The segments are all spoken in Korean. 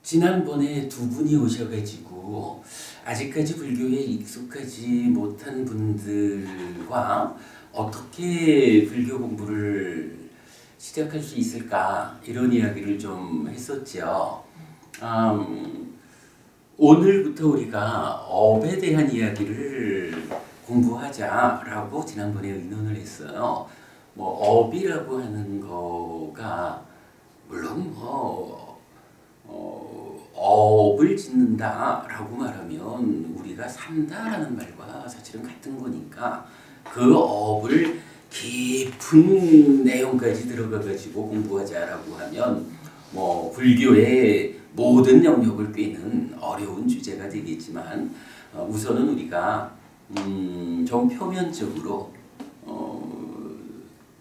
지난번에 두 분이 오셔가지고 아직까지 불교에 익숙하지 못한 분들과 어떻게 불교 공부를 시작할 수 있을까 이런 이야기를 좀 했었죠. 오늘부터 우리가 업에 대한 이야기를 공부하자라고 지난번에 의논을 했어요. 뭐 업이라고 하는 거가 물론 업을 짓는다라고 말하면 우리가 산다라는 말과 사실은 같은 거니까 그 업을 깊은 내용까지 들어가가지고 공부하자라고 하면 뭐 불교의 모든 영역을 꿰는 어려운 주제가 되겠지만 우선은 우리가 좀 표면적으로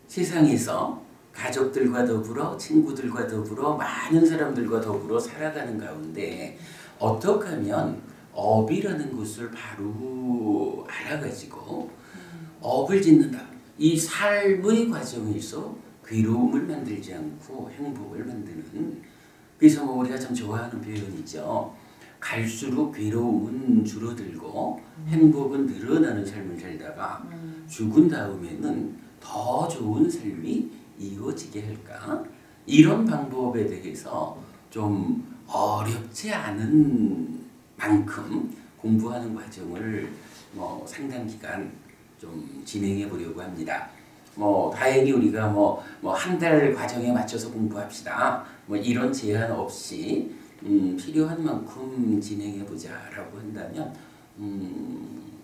세상에서 가족들과 더불어 친구들과 더불어 많은 사람들과 더불어 살아가는 가운데 어떻게 하면 업이라는 것을 바로 알아가지고 업을 짓는다. 이 삶의 과정에서 괴로움을 만들지 않고 행복을 만드는, 그래서 우리가 참 좋아하는 표현이죠. 갈수록 괴로움은 줄어들고 행복은 늘어나는 삶을 살다가 죽은 다음에는 더 좋은 삶이 이루어지게 할까? 이런 방법에 대해서 좀 어렵지 않은 만큼 공부하는 과정을 상당 기간 좀 진행해 보려고 합니다. 다행히 우리가 한 달 과정에 맞춰서 공부합시다. 이런 제한 없이 필요한 만큼 진행해 보자라고 한다면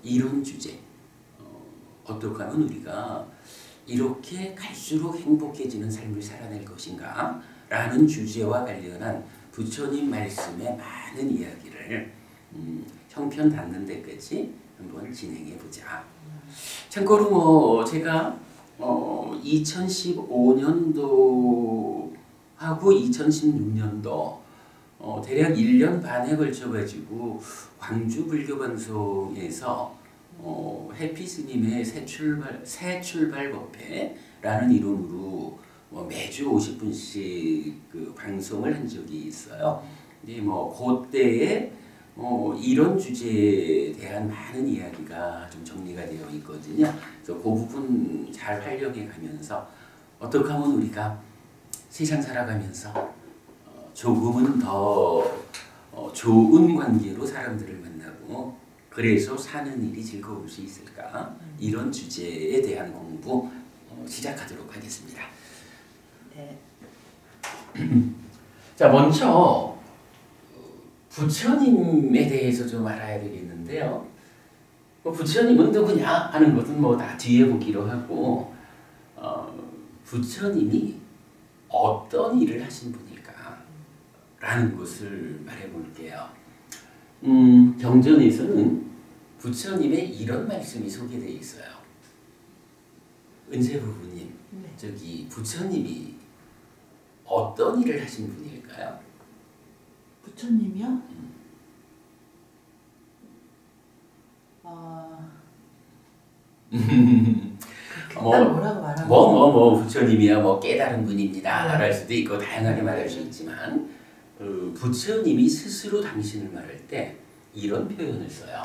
이런 주제 어떻게 하면 우리가 이렇게 갈수록 행복해지는 삶을 살아낼 것인가 라는 주제와 관련한 부처님 말씀의 많은 이야기를 형편 닿는 데까지 한번 진행해 보자. 참고로 제가 2015년도하고 2016년도 대략 1년 반에 걸쳐 가지고 광주 불교방송에서 해피 스님의 새 출발 법회라는 이름으로 매주 50분씩 그 방송을 한 적이 있어요. 근데 그때에 이런 주제에 대한 많은 이야기가 좀 정리가 되어 있거든요. 그래서 그 부분 잘 활용해 가면서 어떻게 하면 우리가 세상 살아가면서 조금은 더 좋은 관계로 사람들을 만나고 그래서 사는 일이 즐거울 수 있을까? 이런 주제에 대한 공부 시작하도록 하겠습니다. 네. 자, 먼저 부처님에 대해서 좀 알아야 되겠는데요. 부처님은 누구냐 하는 것은 다 뒤에 보기로 하고 부처님이 어떤 일을 하신 분일까? 라는 것을 말해 볼게요. 경전에서는 부처님의 이런 말씀이 소개되어 있어요. 은세 부부님, 저기 부처님이 어떤 일을 하신 분일까요? 부처님이요? 뭐라고 말하면 부처님이야 깨달은 분입니다 말할 수도 있고 다양하게 말할 수 있지만 부처님이 스스로 당신을 말할 때 이런 표현을 써요.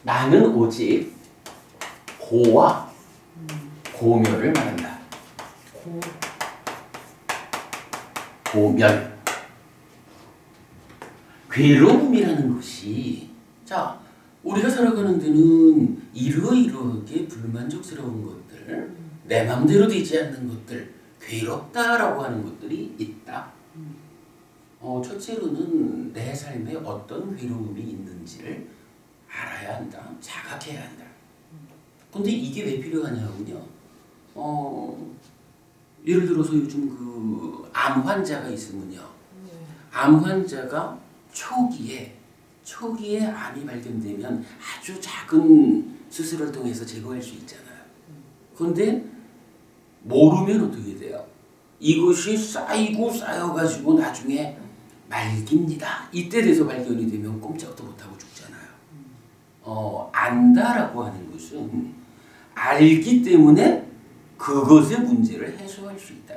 나는 오직 고와 고멸을 말한다. 고멸. 괴로움이라는 것이, 자, 우리가 살아가는 데는 이러이러하게 불만족스러운 것들, 내 마음대로 되지 않는 것들, 괴롭다라고 하는 것들이 있다. 첫째로는 내 삶에 어떤 괴로움이 있는지를 알아야 한다. 자각해야 한다. 근데 이게 왜 필요하냐면요. 예를 들어서 요즘 그 암 환자가 있으면요. 암 환자가 초기에 암이 발견되면 아주 작은 수술을 통해서 제거할 수 있잖아요. 그런데 모르면 어떻게 돼요? 이것이 쌓이고 쌓여가지고 나중에 말깁니다. 이때 돼서 발견이 되면 꼼짝도 못하고 죽잖아요. 안다라고 하는 것은 알기 때문에 그것의 문제를 해소할 수 있다.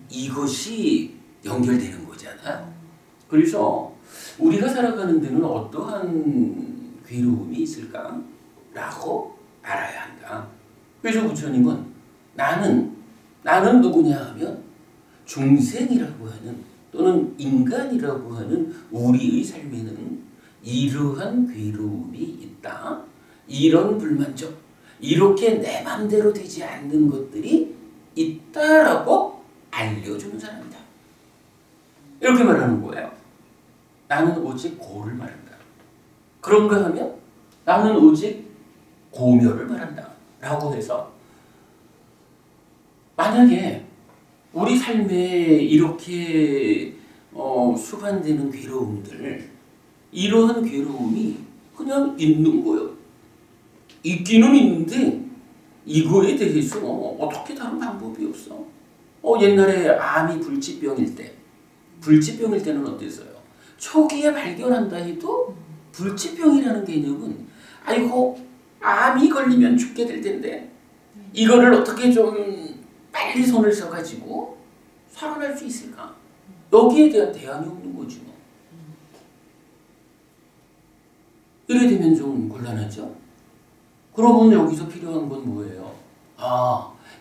이것이 연결되는 거잖아요. 그래서 우리가 살아가는 데는 어떠한 괴로움이 있을까? 라고 알아야 한다. 그래서 부처님은 나는 누구냐 하면 중생이라고 하는 또는 인간이라고 하는 우리의 삶에는 이러한 괴로움이 있다. 이런 불만족, 이렇게 내 맘대로 되지 않는 것들이 있다라고 알려주는 사람이다. 이렇게 말하는 거예요. 나는 오직 고를 말한다. 그런가 하면 나는 오직 고멸을 말한다. 라고 해서 만약에 우리 삶에 이렇게 수반되는 괴로움들, 이러한 괴로움이 그냥 있는 거예요. 있기는 있는데 이거에 대해서 어떻게 다른 방법이 없어. 옛날에 암이 불치병일 때는 어땠어요? 초기에 발견한다 해도 불치병이라는 개념은 아이고 암이 걸리면 죽게 될 텐데 이거를 어떻게 좀 빨리 손을 써가지고 살아날 수 있을까? 여기에 대한 대안이 없는 거죠. 이래 되면 좀 곤란하죠? 그러면 여기서 필요한 건 뭐예요?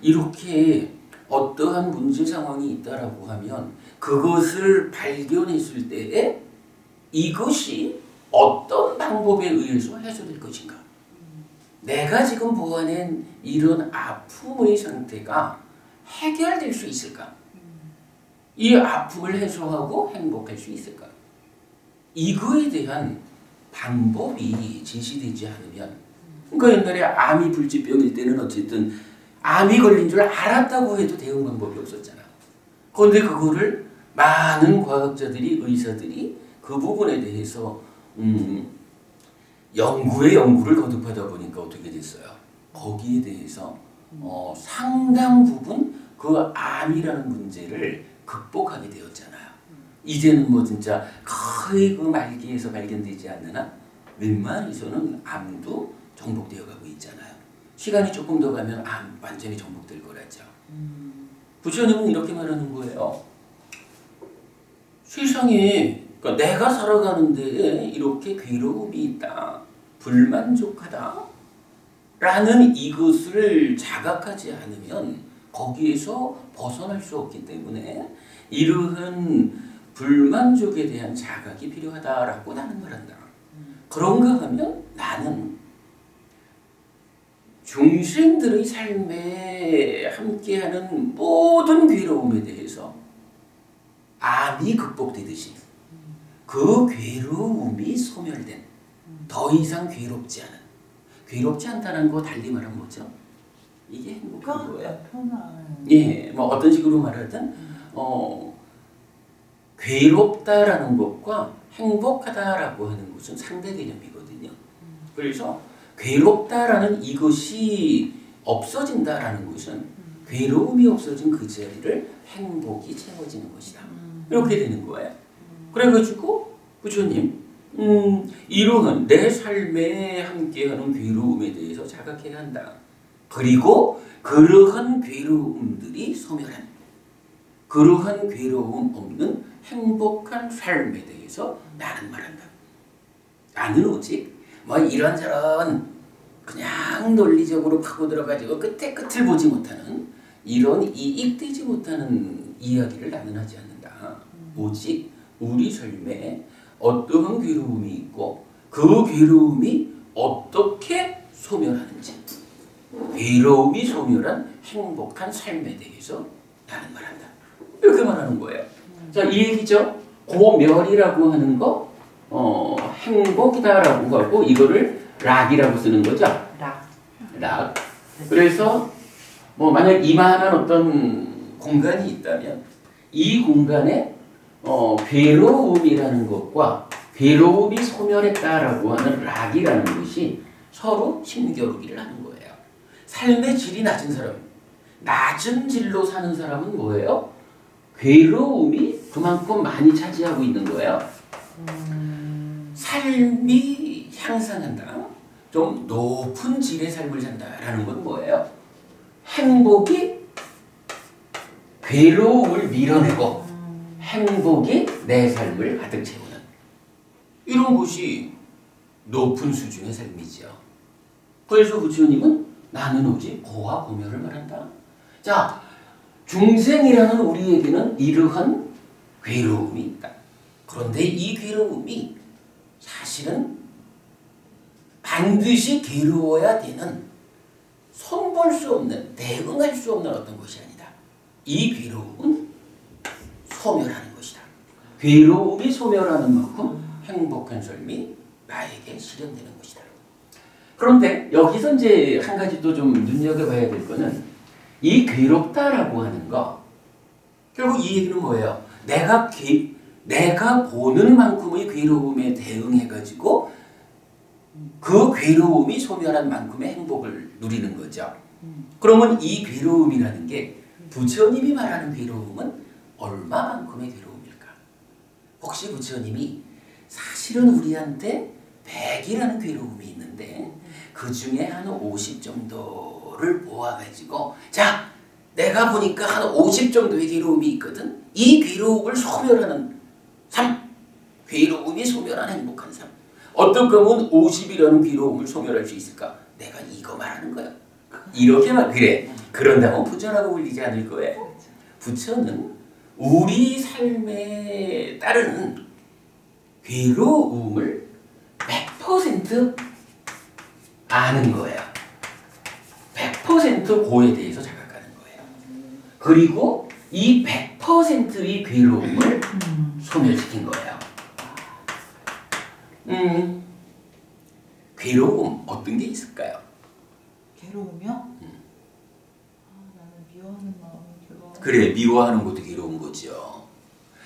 이렇게 어떠한 문제 상황이 있다라고 하면 그것을 발견했을 때에 이것이 어떤 방법에 의해서 해소될 것인가? 내가 지금 보아낸 이런 아픔의 상태가 해결될 수 있을까? 이 아픔을 해소하고 행복할 수 있을까? 이거에 대한 방법이 제시되지 않으면, 그러니까 옛날에 암이 불치병일 때는 어쨌든 암이 걸린 줄 알았다고 해도 대응 방법이 없었잖아. 그런데 그거를 많은 과학자들이, 의사들이 그 부분에 대해서 연구를 거듭하다 보니까 어떻게 됐어요? 거기에 대해서 상당 부분 그 암이라는 문제를 극복하게 되었잖아요. 이제는 뭐 진짜 거의 그 말기에서 발견되지 않는 한 웬만해서는 암도 정복되어 가고 있잖아요. 시간이 조금 더 가면 암 완전히 정복될 거라죠. 부처님은 이렇게 말하는 거예요. 세상에 그러니까 내가 살아가는 데에 이렇게 괴로움이 있다. 불만족하다. 라는 이것을 자각하지 않으면 거기에서 벗어날 수 없기 때문에 이러한 불만족에 대한 자각이 필요하다라고 나는 말한다. 그런가 하면 나는 중생들의 삶에 함께하는 모든 괴로움에 대해서 암이 극복되듯이 그 괴로움이 소멸된, 더 이상 괴롭지 않다는 거 달리 말하면 뭐죠? 이게 행복한 거예요. 예, 뭐 어떤 식으로 말하든 괴롭다라는 것과 행복하다라고 하는 것은 상대 개념이거든요. 그래서 괴롭다라는 이것이 없어진다라는 것은 괴로움이 없어진 그 자리를 행복이 채워지는 것이다. 이렇게 되는 거예요. 그래가지고 부처님 이러한 내 삶에 함께하는 괴로움에 대해서 자각해야 한다. 그리고 그러한 괴로움들이 소멸한, 그러한 괴로움 없는 행복한 삶에 대해서 나는 말한다. 나는 오직 뭐 이런저런 그냥 논리적으로 파고 들어가지고 끝에 끝을 보지 못하는 이런 이익되지 못하는 이야기를 나는 하지 않는다. 오직 우리 삶에 어떠한 괴로움이 있고 그 괴로움이 어떻게 소멸하는지, 괴로움이 소멸한 행복한 삶에 대해서 나는 말한다. 이렇게 말하는 거예요. 자, 이 얘기죠. 고멸이라고 하는 거 행복이다라고 하고 이거를 락이라고 쓰는 거죠. 락. 그래서 뭐 만약 이만한 어떤 공간이 있다면 이 공간에 괴로움이라는 것과 괴로움이 소멸했다라고 하는 락이라는 것이 서로 힘겨루기를 하는 거예요. 삶의 질이 낮은 사람, 낮은 질로 사는 사람은 뭐예요? 괴로움이 그만큼 많이 차지하고 있는 거예요. 삶이 향상한다. 좀 높은 질의 삶을 산다라는 건 뭐예요? 행복이 괴로움을 밀어내고 행복이 내 삶을 가득 채우는 이런 것이 높은 수준의 삶이지요. 그래서 부처님은 나는 오직 고와 고멸을 말한다. 자, 중생이라는 우리에게는 이러한 괴로움이 있다. 그런데 이 괴로움이 사실은 반드시 괴로워야 되는 손볼 수 없는, 대응할 수 없는 어떤 것이 아니다. 이 괴로움은 소멸하는 것이다. 괴로움이 소멸하는 만큼 행복한 삶이 나에게 실현되는 것이다. 그런데 여기서 이제 한 가지 또 좀 눈여겨봐야 될 거는 이 괴롭다라고 하는 거, 결국 이 얘기는 뭐예요? 내가 보는 만큼의 괴로움에 대응해가지고 그 괴로움이 소멸한 만큼의 행복을 누리는 거죠. 그러면 이 괴로움이라는 게 부처님이 말하는 괴로움은 얼마만큼의 괴로움일까? 혹시 부처님이 사실은 우리한테 100이라는 괴로움이 있는데 그 중에 한 50 정도를 모아가지고 자, 내가 보니까 한 50 정도의 괴로움이 있거든. 이 괴로움을 소멸하는 삶, 괴로움이 소멸하는 행복한 삶. 어떨 거면 50이라는 괴로움을 소멸할 수 있을까? 내가 이거 말하는 거야. 이렇게만 그래. 그런다면 부처라고 불리지 않을 거예요. 부처는 우리 삶에 따르는 괴로움을 100% 아는 거예요. 100% 고에 대해서 자각하는 거예요. 그리고 이 100%의 괴로움을 소멸시킨 거예요. 괴로움 어떤 게 있을까요? 괴로우며? 나는 미워하는 마음이 괴로워. 그래, 미워하는 것도 괴로운 거죠.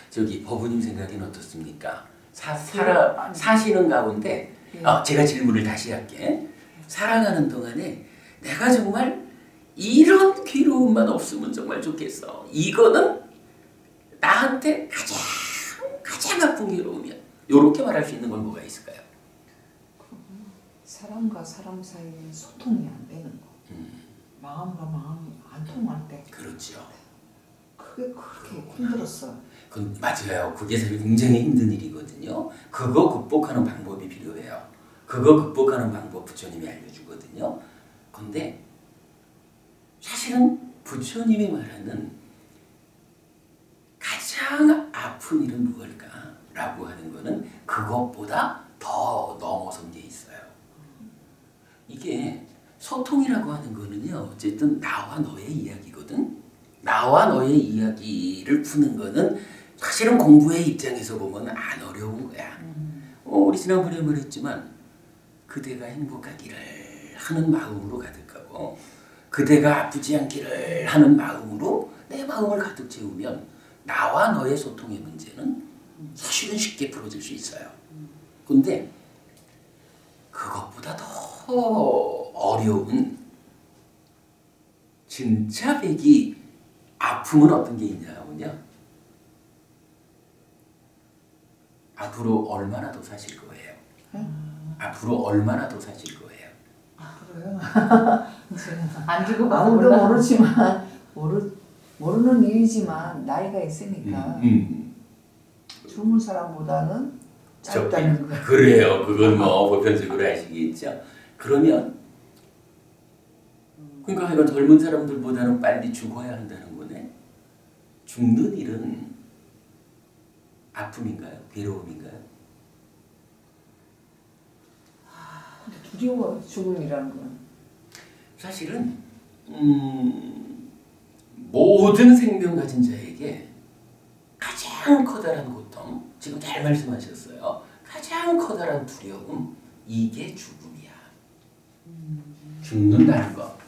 저기 법우님 생각에는 어떻습니까? 사시는 가운데 제가 질문을 다시 할게. 살아가는 동안에 내가 정말 이런 괴로움만 없으면 정말 좋겠어. 이거는 나한테 가장 아픈 괴로움이야. 이렇게 말할 수 있는 건 뭐가 있을까요? 사람과 사람 사이에 소통이 안 되는 거. 마음과 마음이 안 통할 때. 그렇죠. 그게 그렇게 힘들었어. 맞아요. 그게 굉장히 힘든 일이거든요. 그거 극복하는 방법이 필요해요. 그거 극복하는 방법 부처님이 알려주거든요. 근데 사실은 부처님이 말하는 가장 아픈 일은 무엇일까라고 하는 거는 그것보다 더 넘어선 게 있어요. 이게 소통이라고 하는 거는요, 어쨌든 나와 너의 이야기거든. 나와 너의 이야기를 푸는 거는 사실은 공부의 입장에서 보면 안 어려운 거야. 우리 지난번에 말했지만 그대가 행복하기를 하는 마음으로 가득하고 그대가 아프지 않기를 하는 마음으로 내 마음을 가득 채우면 나와 너의 소통의 문제는 사실은 쉽게 풀어질 수 있어요. 근데 그것보다 더 어려운 진짜 백이 아픔은 어떤 게 있냐면요. 앞으로 얼마나 더 사실 거예요. 앞으로 얼마나 더 사실 거예요. 그래요? 안 죽어봐도 모르지만 모르는 일이지만 나이가 있으니까 죽은 사람보다는 짧다는 거예요. 그래요. 그건 뭐 보편적으로 아시겠죠. 그러면 그러니까 하여간 젊은 사람들보다는 빨리 죽어야 한다는 거네. 죽는 일은 아픔인가요? 괴로움인가요? 근데 두려워 죽음이라는 건. 사실은 모든 생명 가진 자에게 가장 커다란 고통, 지금 잘 말씀하셨어요. 가장 커다란 두려움, 이게 죽음이야. 죽는다는 거.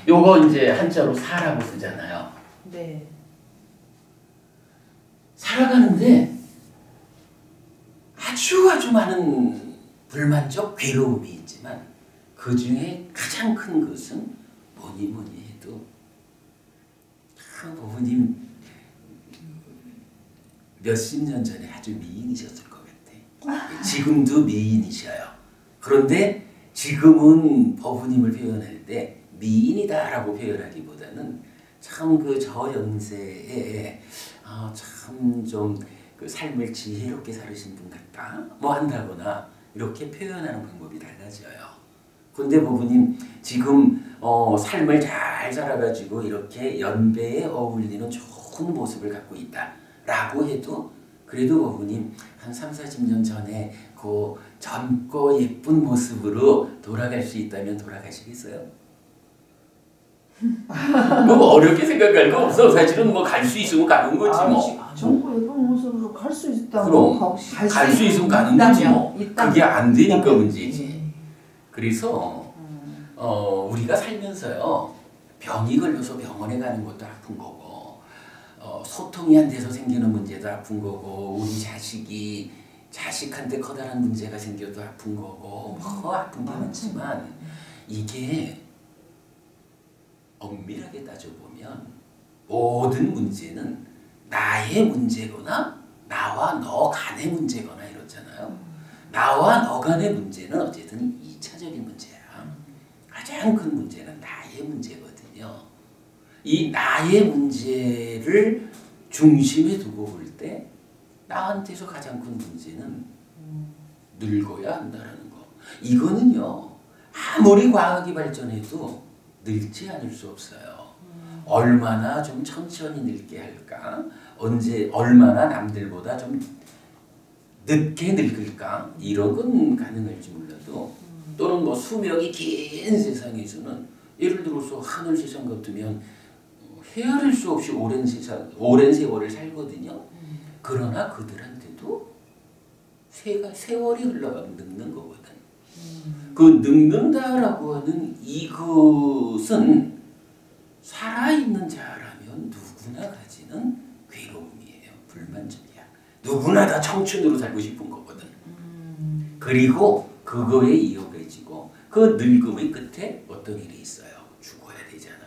요거 이제 한자로 사라고 쓰잖아요. 네. 살아가는데 아주 많은 불만족 괴로움이 있지만 그 중에 가장 큰 것은 뭐니 해도 부모님 몇십 년 전에 아주 미인이셨을 것 같아. 지금도 미인이셔요. 그런데 지금은 법우님을 표현할 때 미인이다라고 표현하기보다는 참 그 저연세에 참 좀 그 삶을 지혜롭게 살으신 분 같다 뭐 한다거나 이렇게 표현하는 방법이 달라져요. 근데 부부님 지금 삶을 잘 살아가지고 이렇게 연배에 어울리는 좋은 모습을 갖고 있다 라고 해도 그래도 부부님 한 30-40년 전에 그 젊고 예쁜 모습으로 돌아갈 수 있다면 돌아가시겠어요? 뭐 어렵게 생각할 거 없어. 사실은 뭐 갈 수 있으면 가는 거지 뭐. 젊고 예쁜 모습으로 갈 수 있다고. 그럼 갈 수 있으면 가는 거지 뭐. 그게 안 되니까 문제지. 그래서 우리가 살면서요 병이 걸려서 병원에 가는 것도 아픈 거고 소통이 안 돼서 생기는 문제도 아픈 거고 우리 자식한테 커다란 문제가 생겨도 아픈 거고 뭐 아픈 게 많지만 이게 엄밀하게 따져보면 모든 문제는 나의 문제거나 나와 너 간의 문제거나 이렇잖아요. 나와 너 간의 문제는 어쨌든 2차적인 문제야. 가장 큰 문제는 나의 문제거든요. 이 나의 문제를 중심에 두고 볼 때 나한테서 가장 큰 문제는 늙어야 한다는 거. 이거는요. 아무리 과학이 발전해도 늙지 않을 수 없어요. 얼마나 좀 천천히 늙게 할까? 얼마나 남들보다 좀 늦게 늙을까? 이런 건 가능할지 몰라도 또는 뭐 수명이 긴 세상에서는 예를 들어서 하늘 세상 같으면 헤아릴 수 없이 오랜 세월을 살거든요. 그러나 그들한테도 세월이 흘러가면 늙는 거거든. 그 늙는다라고 하는 이것은 살아있는 자라면 누구나 가지는 괴로움이에요. 불만족이야. 누구나 다 청춘으로 살고 싶은 거거든. 그리고 그거에 이어가지고 그 늙음의 끝에 어떤 일이 있어요. 죽어야 되잖아요.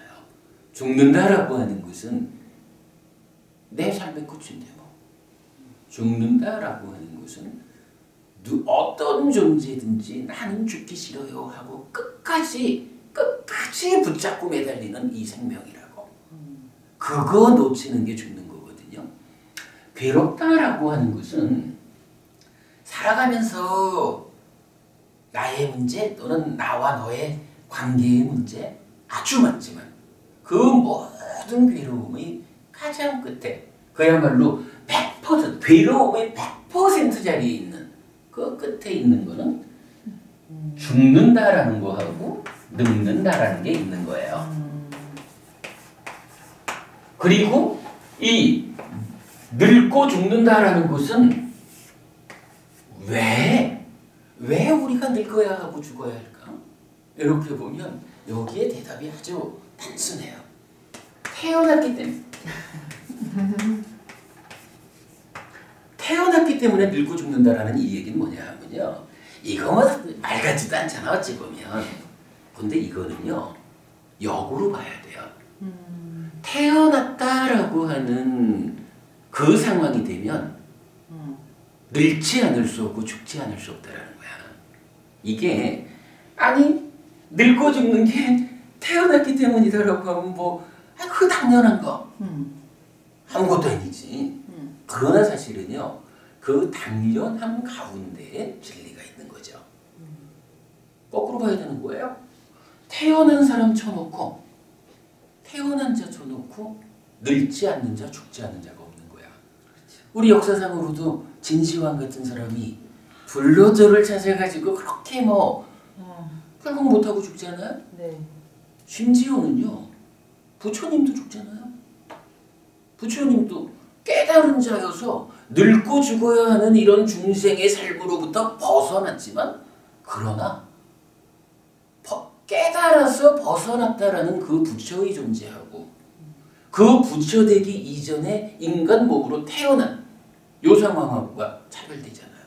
죽는다라고 하는 것은 내 삶의 끝인데 뭐. 죽는다라고 하는 것은 어떤 존재든지 나는 죽기 싫어요 하고 끝까지 붙잡고 매달리는 이 생명이라고. 그거 놓치는 게 죽는 거거든요. 괴롭다라고 하는 것은 살아가면서 나의 문제 또는 나와 너의 관계의 문제 아주 많지만 그 모든 괴로움의 가장 끝에 그야말로 100% 괴로움의 100% 자리에 있는 그 끝에 있는 거는 죽는다라는 거하고 늙는다라는 게 있는 거예요. 그리고 이 늙고 죽는다라는 것은 왜 우리가 늙어야 하고 죽어야 할까? 이렇게 보면 여기에 대답이 아주 단순해요. 태어났기 때문에. 태어났기 때문에 늙고 죽는다라는 이 얘기는 뭐냐 하면요. 이거 뭐 말 같지도 않잖아 어찌 보면. 근데 이거는요. 역으로 봐야 돼요. 태어났다라고 하는 그 상황이 되면 늙지 않을 수 없고 죽지 않을 수 없다라는 거야. 이게 아니 늙고 죽는 게 태어났기 때문이다라고 하면 뭐 그 당연한 거 아무것도 아니지. 그러나 사실은요 그 당연함 가운데에 진리가 있는 거죠. 거꾸로 봐야 되는 거예요. 태어난 사람 쳐놓고 태어난 자 쳐놓고 늙지 않는 자 죽지 않는 자가 없는 거야. 우리 역사상으로도 진시황 같은 사람이 불로조를 찾아가지고 그렇게 뭐 결국 못하고 죽잖아요. 네. 심지어는요 부처님도 죽잖아요. 부처님도 깨달은 자여서 늙고 죽어야 하는 이런 중생의 삶으로부터 벗어났지만 그러나 깨달아서 벗어났다라는 그 부처의 존재하고 그 부처 되기 이전에 인간 몸으로 태어난 요 상황하고가 차별되잖아요.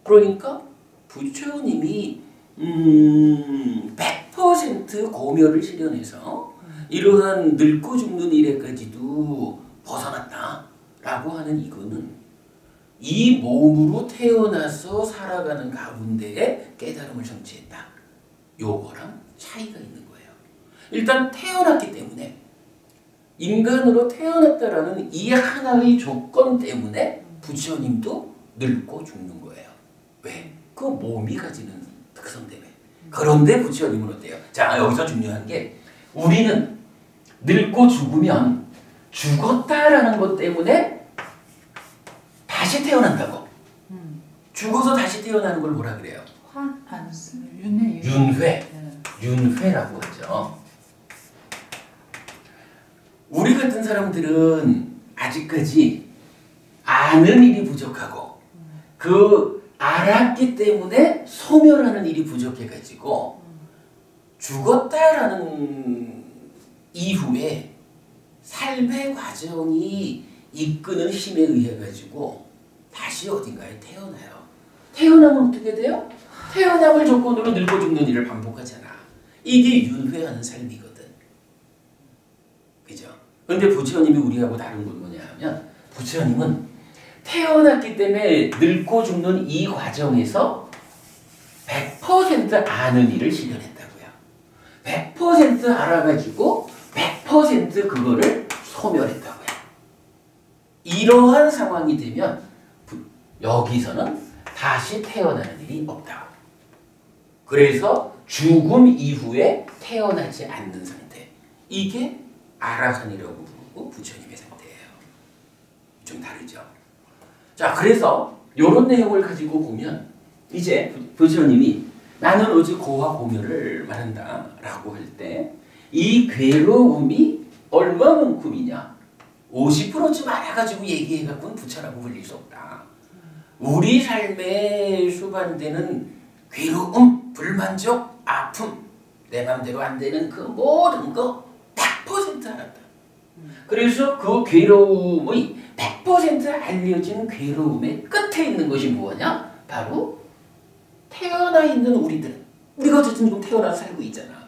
그러니까 부처님이 100% 고멸을 실현해서 이러한 늙고 죽는 일에까지도 벗어났다라고 하는 이거는 이 몸으로 태어나서 살아가는 가운데에 깨달음을 성취했다. 요거랑 차이가 있는 거예요. 일단 태어났기 때문에 인간으로 태어났다라는 이 하나의 조건 때문에 부처님도 늙고 죽는 거예요. 왜? 그 몸이 가지는 특성 때문에. 그런데 부처님은 어때요? 자, 여기서 중요한 게 우리는 늙고 죽으면 죽었다라는 것 때문에 다시 태어난다고. 죽어서 다시 태어나는 걸 뭐라 그래요? 윤회라고 하죠. 우리 같은 사람들은 아직까지 아는 일이 부족하고 그 알았기 때문에 소멸하는 일이 부족해가지고 죽었다라는 이후에 삶의 과정이 이끄는 힘에 의해 가지고 다시 어딘가에 태어나요. 태어나면 어떻게 돼요? 태어남을 조건으로 늙어 죽는 일을 반복하잖아. 이게 윤회하는 삶이거든. 그죠? 근데 부처님이 우리하고 다른 건 뭐냐 하면 부처님은 태어났기 때문에 늙고 죽는 이 과정에서 100% 아는 일을 실현했다고요. 100% 알아가지고 100% 그거를 소멸했다고요. 이러한 상황이 되면 여기서는 다시 태어나는 일이 없다고. 그래서 죽음 이후에 태어나지 않는 상태. 이게 아라한이라고 부르고 부처님의 상태예요. 좀 다르죠. 자, 그래서 이런 내용을 가지고 보면 이제 부처님이 나는 오직 고와 고멸을 말한다 라고 할 때 이 괴로움이 얼마만큼이냐 50%쯤 알아가지고 얘기해갖고는 부처라고 불릴 수 없다. 우리 삶에 수반되는 괴로움, 불만족, 아픔, 내 맘대로 안 되는 그 모든 거 100% 알았다. 그래서 그 괴로움의 100% 알려진 괴로움의 끝에 있는 것이 뭐냐? 바로 태어나 있는 우리들. 우리가 어쨌든 지금 태어나 살고 있잖아.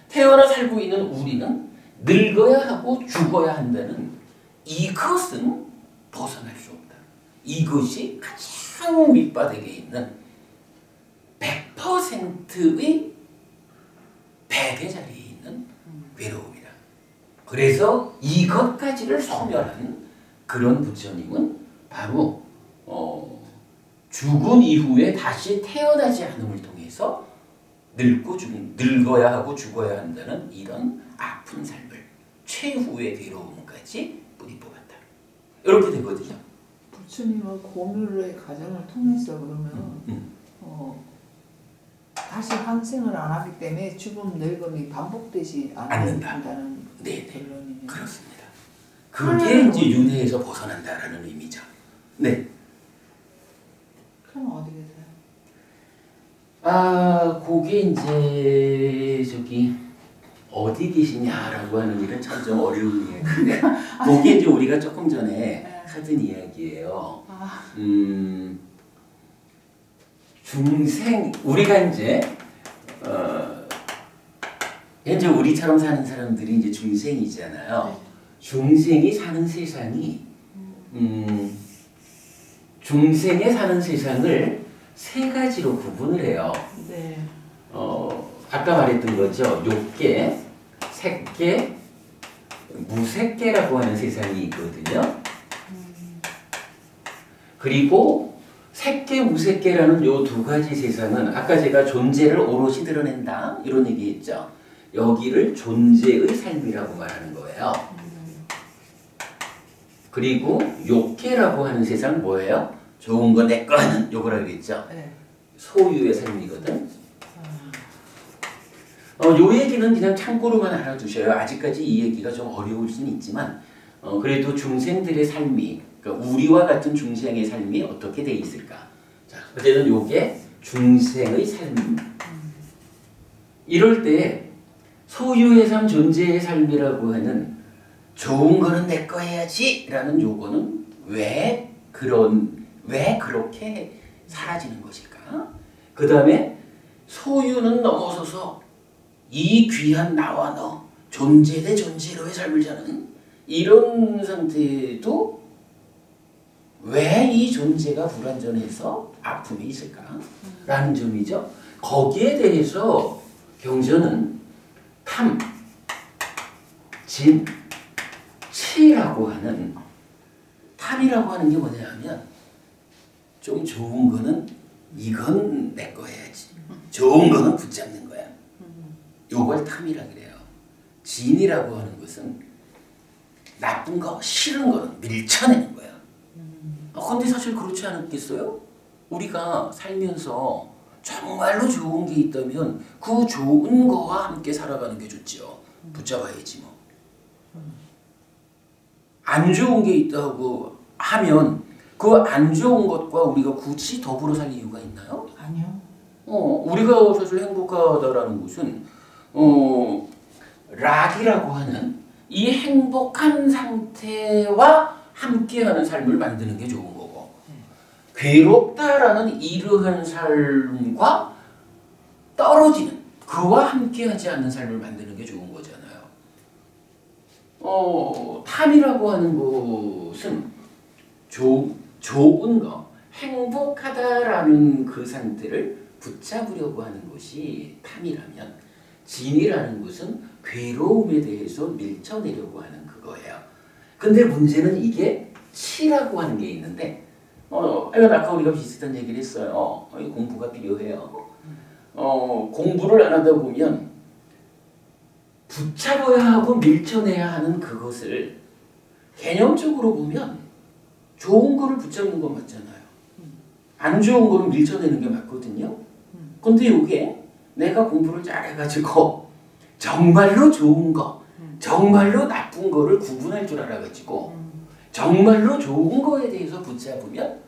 태어나 살고 있는 우리는 늙어야 하고 죽어야 한다는 이것은 벗어날 수 없다. 이것이 가장 밑바닥에 있는 100%의 백의 자리에 있는 괴로움이다. 그래서 이것까지를 소멸한 그런 부처님은 바로 죽은 이후에 다시 태어나지 않음을 통해서 늙어야 하고 죽어야 한다는 이런 아픈 삶을 최후의 괴로움까지 뿌리 뽑았다. 이렇게 되거든요. 부처님은 고멸의 과정을 통해서 그러면 다시 환생을 안 하기 때문에 죽음 늙음이 반복되지 않는다는 결론이네요. 그렇습니다. 그게 이제 윤회에서 벗어난다라는 의미죠. 네. 그럼 어디 계세요? 그게 이제 저기 어디 계시냐라고 하는 일은 참 좀 어려운 이야기인데 그게 이제 우리가 조금 전에 하던 이야기예요. 중생 우리가 이제 현재 우리처럼 사는 사람들이 이제 중생이잖아요. 중생이 사는 세상이 중생의 사는 세상을 세 가지로 구분을 해요. 네. 아까 말했던 거죠. 욕계, 색계, 무색계라고 하는 세상이 있거든요. 그리고 색계, 무색계라는 요 두 가지 세상은 아까 제가 존재를 오롯이 드러낸다 이런 얘기했죠. 여기를 존재의 삶이라고 말하는 거예요. 그리고 욕계라고 하는 세상 뭐예요? 좋은 거 내 거 하는 요거라 그랬죠. 소유의 삶이거든. 요 얘기는 그냥 참고로만 알아두셔요. 아직까지 이 얘기가 좀 어려울 수는 있지만 그래도 중생들의 삶이 그러니까 우리와 같은 중생의 삶이 어떻게 돼 있을까? 자, 어쨌든 요게 중생의 삶. 이럴 때 소유의 삶, 존재의 삶이라고 하는 좋은 거는 내 거 해야지 라는 요거는 왜 그렇게 사라지는 것일까? 그 다음에 소유는 넘어서서 이 귀한 나와 너 존재 대 존재로의 삶을 사는 이런 상태도 왜 이 존재가 불완전해서 아픔이 있을까? 라는 점이죠. 거기에 대해서 경전은 탐, 진, 치라고 하는 탐이라고 하는 게 뭐냐 하면 좀 좋은 거는 이건 내 거 해야지. 좋은 거는 붙잡는 거야. 요걸 탐이라 그래요. 진이라고 하는 것은 나쁜 거, 싫은 거는 밀쳐내는 거야. 근데 사실 그렇지 않겠어요? 우리가 살면서 정말로 좋은 게 있다면 그 좋은 거와 함께 살아가는 게 좋지요. 붙잡아야지 뭐. 안 좋은 게 있다고 하면 그 안 좋은 것과 우리가 굳이 더불어 살 이유가 있나요? 아니요. 우리가 사실 행복하다라는 것은 락이라고 하는 이 행복한 상태와 함께하는 삶을 만드는 게 좋은 거고, 괴롭다라는 이러한 삶과 떨어지는 그와 함께하지 않는 삶을 만드는 게 좋은 거잖아요. 탐이라고 하는 것은 좋은 거, 행복하다라는 그 상태를 붙잡으려고 하는 것이 탐이라면, 진이라는 것은 괴로움에 대해서 밀쳐내려고 하는 그거예요. 근데 문제는 이게 치라고 하는 게 있는데, 아까 우리가 비슷한 얘기를 했어요. 공부가 필요해요. 공부를 안 하다 보면 붙잡아야 하고 밀쳐내야 하는 그것을 개념적으로 보면 좋은 거를 붙잡는 건 맞잖아요. 안 좋은 거를 밀쳐내는 게 맞거든요. 근데 이게 내가 공부를 잘해가지고 정말로 좋은 거, 정말로 나쁜 거를 구분할 줄 알아가지고 정말로 좋은 거에 대해서 붙잡으면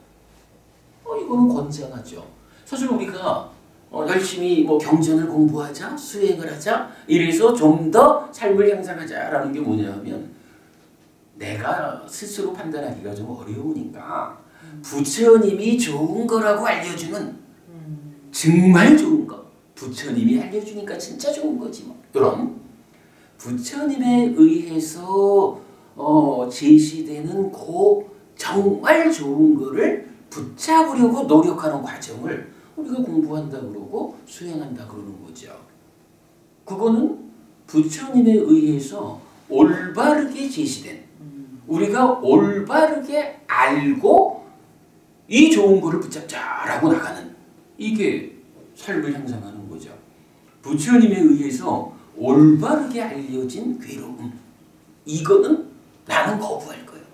이거는 건장하죠. 사실 우리가 열심히 뭐 경전을 공부하자, 수행을 하자, 이래서 좀 더 삶을 향상하자라는 게 뭐냐면 내가 스스로 판단하기가 좀 어려우니까 부처님이 좋은 거라고 알려주는 정말 좋은 거, 부처님이 알려주니까 진짜 좋은 거지 뭐. 이런 부처님에 의해서 제시되는 그 정말 좋은 거를 붙잡으려고 노력하는 과정을 우리가 공부한다 그러고 수행한다 그러는 거죠. 그거는 부처님에 의해서 올바르게 제시된, 우리가 올바르게 알고 이 좋은 거를 붙잡자라고 나가는, 이게 삶을 향상하는 거죠. 부처님에 의해서 올바르게 알려진 괴로움, 이거는 나는 거부할 거예요.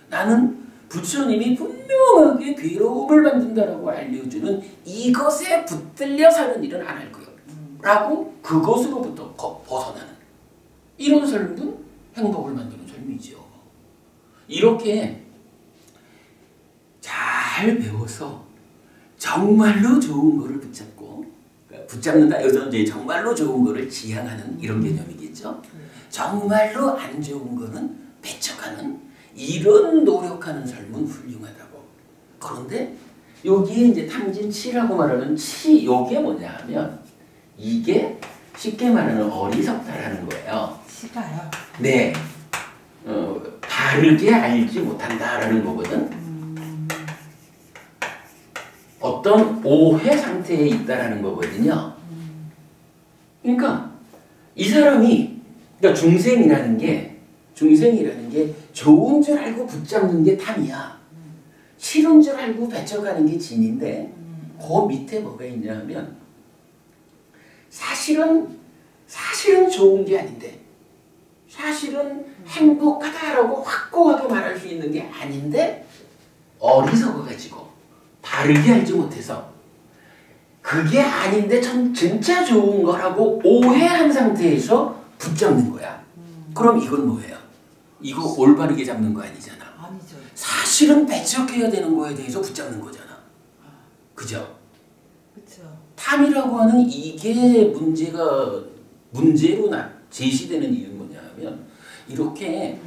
나는 부처님이 분명하게 괴로움을 만든다라고 알려주는 이것에 붙들려 사는 일은 안 할 거예요. 라고 그것으로부터 벗어나는 이런 삶은 행복을 만드는 삶이죠. 이렇게 잘 배워서 정말로 좋은 거를 붙잡고, 그러니까 붙잡는다 여기서 이제 정말로 좋은 거를 지향하는 이런 개념이겠죠. 정말로 안 좋은 거는 배척하는 이런 노력하는 삶은 훌륭하다고. 그런데 여기에 이제 탐진치라고 말하는 치, 요게 뭐냐 하면 이게 쉽게 말하는 어리석다라는 거예요. 치가요? 네. 바르게 알지 못한다라는 거거든. 어떤 오해 상태에 있다라는 거거든요. 그러니까 이 사람이, 그러니까 중생이라는 게 좋은 줄 알고 붙잡는 게 탐이야. 싫은 줄 알고 배척하는 게 진인데, 그 밑에 뭐가 있냐 하면 사실은 좋은 게 아닌데, 사실은 행복하다라고 확고하게 말할 수 있는 게 아닌데 어리석어가지고 바르게 알지 못해서 그게 아닌데 진짜 좋은 거라고 오해한 상태에서 붙잡는 거야. 그럼 이건 뭐예요? 이거 올바르게 잡는 거 아니잖아. 아니죠. 사실은 배척해야 되는 거에 대해서 붙잡는 거잖아. 그죠? 그렇죠. 탐이라고 하는 이게 문제로 제시되는 이유는 뭐냐 하면 이렇게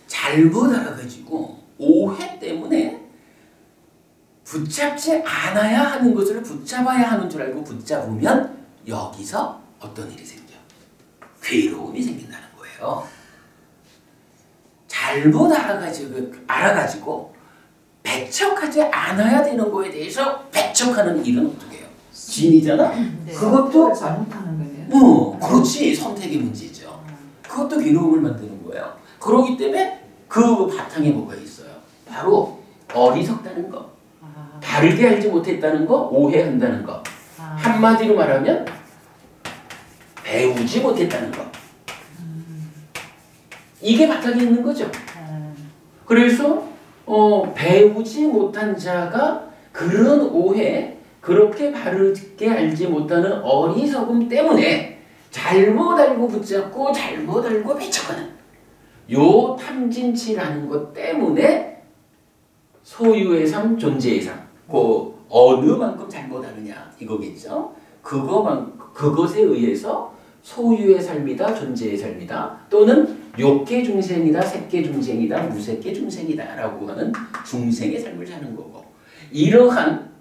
잘못 알아가지고 오해 때문에 붙잡지 않아야 하는 것을 붙잡아야 하는 줄 알고 붙잡으면 여기서 어떤 일이 생겨? 괴로움이 생긴다는 거예요. 잘못 알아가지고 배척하지 않아야 되는 거에 대해서 배척하는 일은 어떻게 해요? 진이잖아? 네. 그것도 잘못하는 거예요. 그렇지. 선택의 문제죠. 그것도 괴로움을 만드는 거예요. 그렇기 때문에 그 바탕에 뭐가 있어요? 바로 어리석다는 거. 바르게 알지 못했다는 거, 오해한다는 거. 한마디로 말하면 배우지 못했다는 거. 이게 바닥에 있는 거죠. 그래서 배우지 못한 자가 그런 오해, 그렇게 바르게 알지 못하는 어리석음 때문에 잘못 알고 붙잡고 잘못 알고 배척하는 요 탐진치라는 것 때문에 소유의 삶, 존재의 삶, 그 어느 만큼 잘못 하느냐 이거겠죠. 그것에 의해서 소유의 삶이다, 존재의 삶이다, 또는 욕계 중생이다, 색계 중생이다, 무색계 중생이다 라고 하는 중생의 삶을 사는 거고, 이러한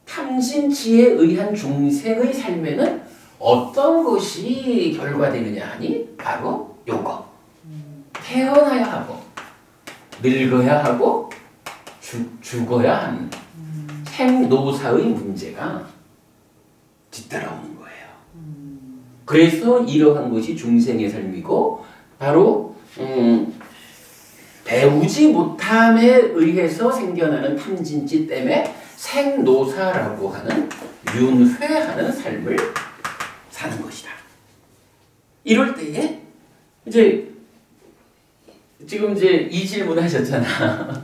탐진치에 의한 중생의 삶에는 어떤 것이 결과되느냐 하니 바로 요거. 태어나야 하고 늙어야 하고 죽어야 하는 생노사의 문제가 뒤따라오는 거예요. 그래서 이러한 것이 중생의 삶이고, 바로 배우지 못함에 의해서 생겨나는 탐진치 때문에 생노사라고 하는 윤회하는 삶을 사는 것이다. 이럴 때에 이제 지금 이제 이 질문 하셨잖아.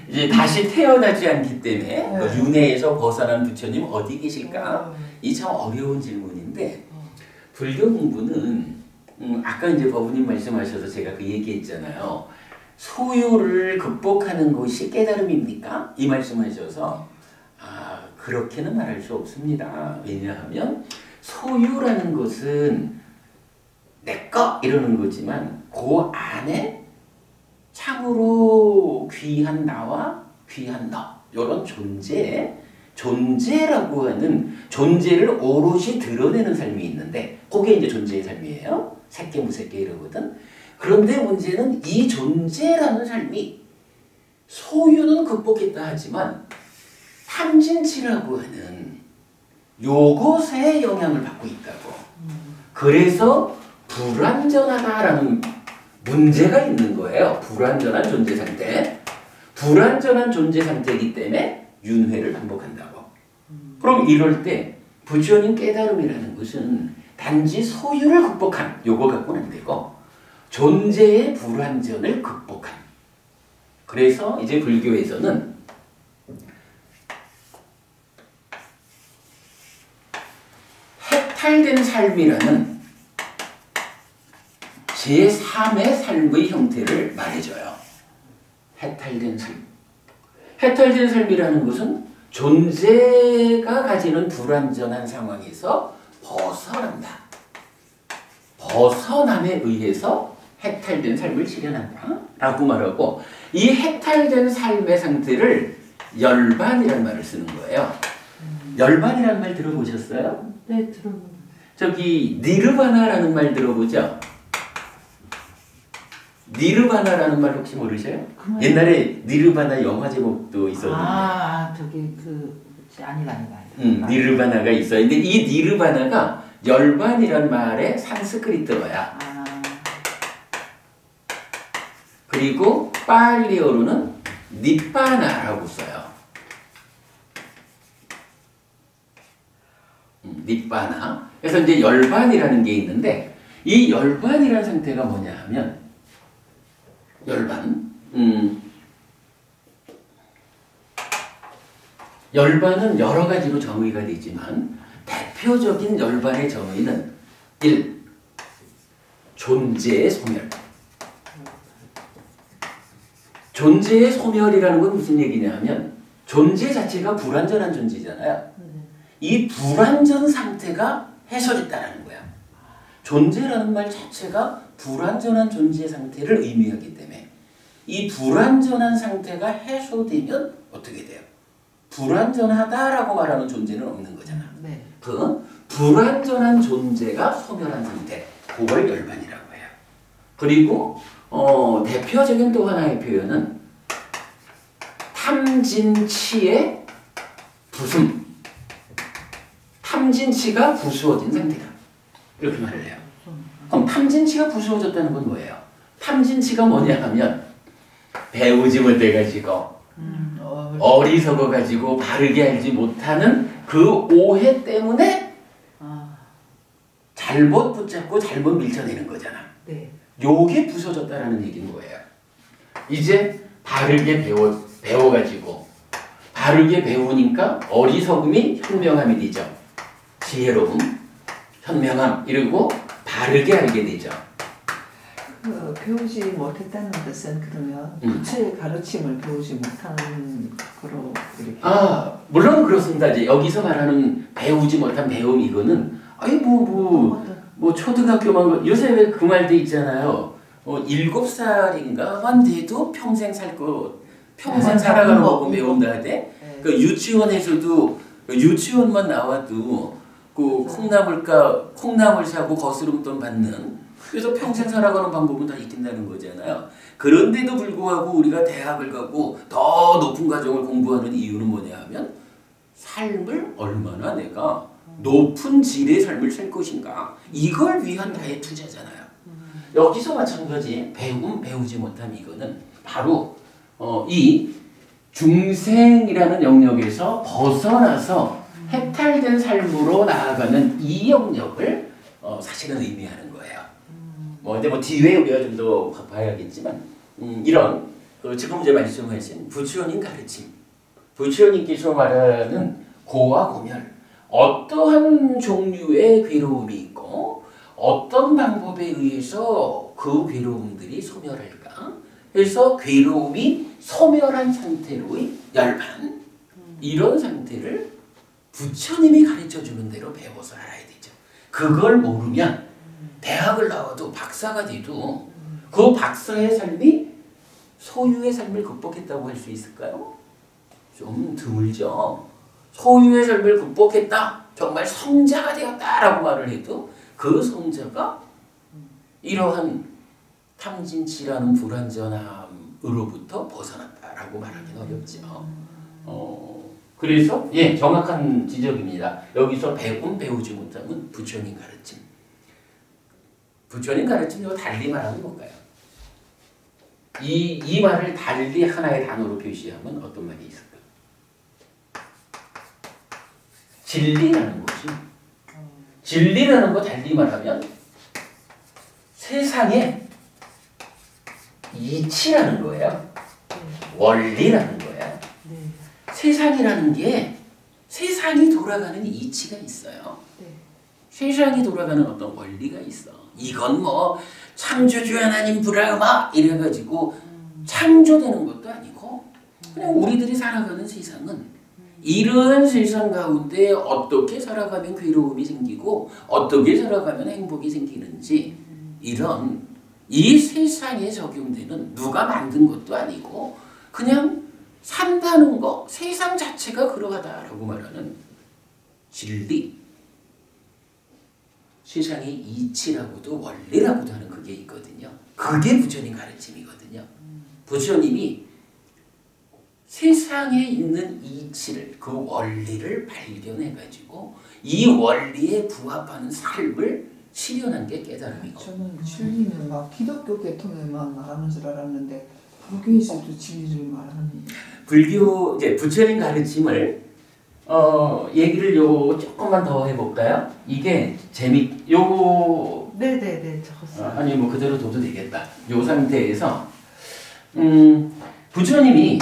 이제 다시 태어나지 않기 때문에 윤회에서 벗어난 부처님 어디 계실까? 이 참 어려운 질문인데, 불교 공부는 아까 이제 법우님 말씀하셔서 제가 그 얘기했잖아요. 소유를 극복하는 것이 깨달음입니까? 이 말씀하셔서 그렇게는 말할 수 없습니다. 왜냐하면 소유라는 것은 내꺼 이러는 거지만 그 안에 참으로 귀한 나와 귀한 너 이런 존재라고 하는 존재를 오롯이 드러내는 삶이 있는데, 그게 이제 존재의 삶이에요. 색계 무색계 이러거든. 그런데 문제는 이 존재라는 삶이 소유는 극복했다 하지만 탐진치라고 하는 요것에 영향을 받고 있다고. 그래서 불완전하다라는 문제가 있는 거예요. 불완전한 존재 상태. 불완전한 존재 상태이기 때문에 윤회를 반복한다고. 그럼 이럴 때 부처님 깨달음이라는 것은 단지 소유를 극복한 요거 갖고는 안 되고 존재의 불완전을 극복한. 그래서 이제 불교에서는 해탈된 삶이라는 제3의 삶의 형태를 말해줘요. 해탈된 삶. 해탈된 삶이라는 것은 존재가 가지는 불완전한 상황에서 벗어난다. 벗어남에 의해서 해탈된 삶을 실현한다 라고 말하고, 이 해탈된 삶의 상태를 열반이라는 말을 쓰는 거예요. 열반이라는 말 들어보셨어요? 네, 들어보셨어요. 저기 니르바나라는 말 들어보죠? 니르바나라는 말 혹시 모르셔요? 옛날에 니르바나 영화 제목도 있었는데. 저기 아니다. 니르바나가 있어요. 근데 이 니르바나가 열반이란 말의 산스크리트어야. 그리고 빨리어로는 니빠나라고 써요. 니빠나. 그래서 이제 열반이라는 게 있는데, 이 열반이라는 상태가 뭐냐 하면, 열반은 여러 가지로 정의가 되지만 대표적인 열반의 정의는 1. 존재의 소멸. 존재의 소멸이라는 건 무슨 얘기냐 하면 존재 자체가 불완전한 존재잖아요. 이 불완전 상태가 해소됐다는 거야. 존재라는 말 자체가 불완전한 존재 상태를 의미하기 때문에 이 불완전한 상태가 해소되면 어떻게 돼요? 불완전하다라고 말하는 존재는 없는 거잖아. 네. 그 불완전한 존재가 소멸한 상태, 그걸 열반이라고 해요. 그리고 대표적인 또 하나의 표현은 탐진치의 부숨. 탐진치가 부수어진 상태다. 이렇게 말을 해요. 그럼 탐진치가 부수어졌다는 건 뭐예요? 탐진치가 뭐냐 하면 배우지 못해가지고 어리석어가지고 바르게 알지 못하는 그 오해 때문에 잘못 붙잡고 잘못 밀쳐내는 거잖아. 네. 요게 부서졌다라는 얘기인 거예요. 이제 바르게 배워가지고 바르게 배우니까 어리석음이 현명함이 되죠. 지혜로움, 현명함 이러고 바르게 알게 되죠. 배우지 못했다는 것은 그러면 구체의 가르침을 배우지 못하는 거로 이렇게. 물론 그렇습니다. 이제 여기서 말하는 배우지 못한 배움 이거는 뭐 초등학교만 요새 왜 그 말도 있잖아요. 7살인가만 돼도 평생 살아가는 법은 배운다 하대. 그 유치원에서도 유치원만 나와도 그 콩나물 사고 거스름돈 받는 그래서 평생 살아가는 방법은 다 익힌다는 거잖아요. 그런데도 불구하고 우리가 대학을 가고 더 높은 과정을 공부하는 이유는 뭐냐 하면 삶을 얼마나 내가 높은 질의 삶을 살 것인가 이걸 위한 나의 투자잖아요. 여기서 마찬가지 배우지 못함 이거는 바로 이 중생이라는 영역에서 벗어나서 해탈된 삶으로 나아가는 이 영역을 사실은 의미하는 거예요. 근데 뒤에 우리가 좀 더 봐야겠지만 이런 지금 이제 말씀하신 부처님 가르침, 부처님께서 말하는 고와 고멸, 어떠한 종류의 괴로움이 있고 어떤 방법에 의해서 그 괴로움들이 소멸할까? 그래서 괴로움이 소멸한 상태로의 열반 이런 상태를 부처님이 가르쳐주는 대로 배워서 알아야 되죠. 그걸 모르면 대학을 나와도 박사가 돼도 그 박사의 삶이 소유의 삶을 극복했다고 할 수 있을까요? 좀 드물죠. 소유의 삶을 극복했다. 정말 성자가 되었다라고 말을 해도 그 성자가 이러한 탐진치라는 불완전함으로부터 벗어났다라고 말하기는 어렵죠. 그래서 정확한 지적입니다. 여기서 배우지 못하면 부처님 가르침. 부처님 가르침 이거 달리 말하면 뭘까요? 이 말을 달리 하나의 단어로 표시하면 어떤 말이 있을까? 진리라는 거지. 진리라는 거 달리 말하면 세상의 이치라는 거예요. 원리라는 거예요. 세상이라는 게 세상이 돌아가는 이치가 있어요. 세상이 돌아가는 어떤 원리가 있어. 이건 뭐 창조주 하나님 브라흐마 이래가지고 창조되는 것도 아니고 그냥 우리들이 살아가는 세상은 이러한 세상 가운데 어떻게 살아가면 괴로움이 생기고 어떻게 살아가면 행복이 생기는지 이런 이 세상에 적용되는 누가 만든 것도 아니고 그냥 산다는 거 세상 자체가 그러하다라고 말하는 진리 세상의 이치라고도 원리라고도 하는 그게 있거든요. 그게 부처님 가르침이거든요. 부처님이 세상에 있는 이치를 그 원리를 발견해가지고 이 원리에 부합하는 삶을 실현한 게 깨달음이고. 저는 진리는 막 기독교 계통에만 말하는 줄 알았는데 불교에서도 진리를 말하는. 불교 이제 부처님 가르침을 얘기를 조금만 더 해볼까요? 이게 요거 네네네 적었어요. 아니 뭐 그대로 둬도 되겠다. 요 상태에서 부처님이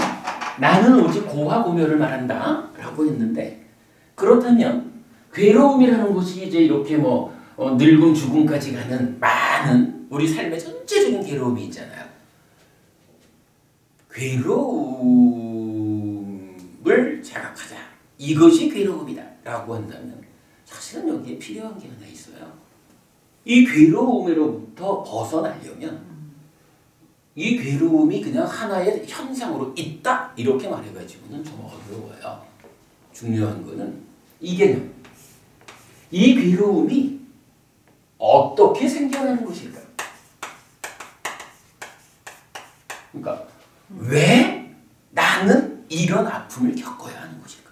나는 오직 고와 고멸을 말한다 라고 했는데 그렇다면 괴로움이라는 것이 이제 이렇게 뭐 늙음 죽음까지 가는 많은 우리 삶의 전체적인 괴로움이 있잖아요. 괴로움을 자각하자. 이것이 괴로움이다 라고 한다면 사실은 여기에 필요한 게 하나 있어요. 이 괴로움으로부터 벗어나려면 이 괴로움이 그냥 하나의 현상으로 있다 이렇게 말해가지고는 좀 어려워요. 중요한 거는 이 개념. 이 괴로움이 어떻게 생겨나는 것일까? 그러니까 왜 나는 이런 아픔을 겪어야 하는 것일까?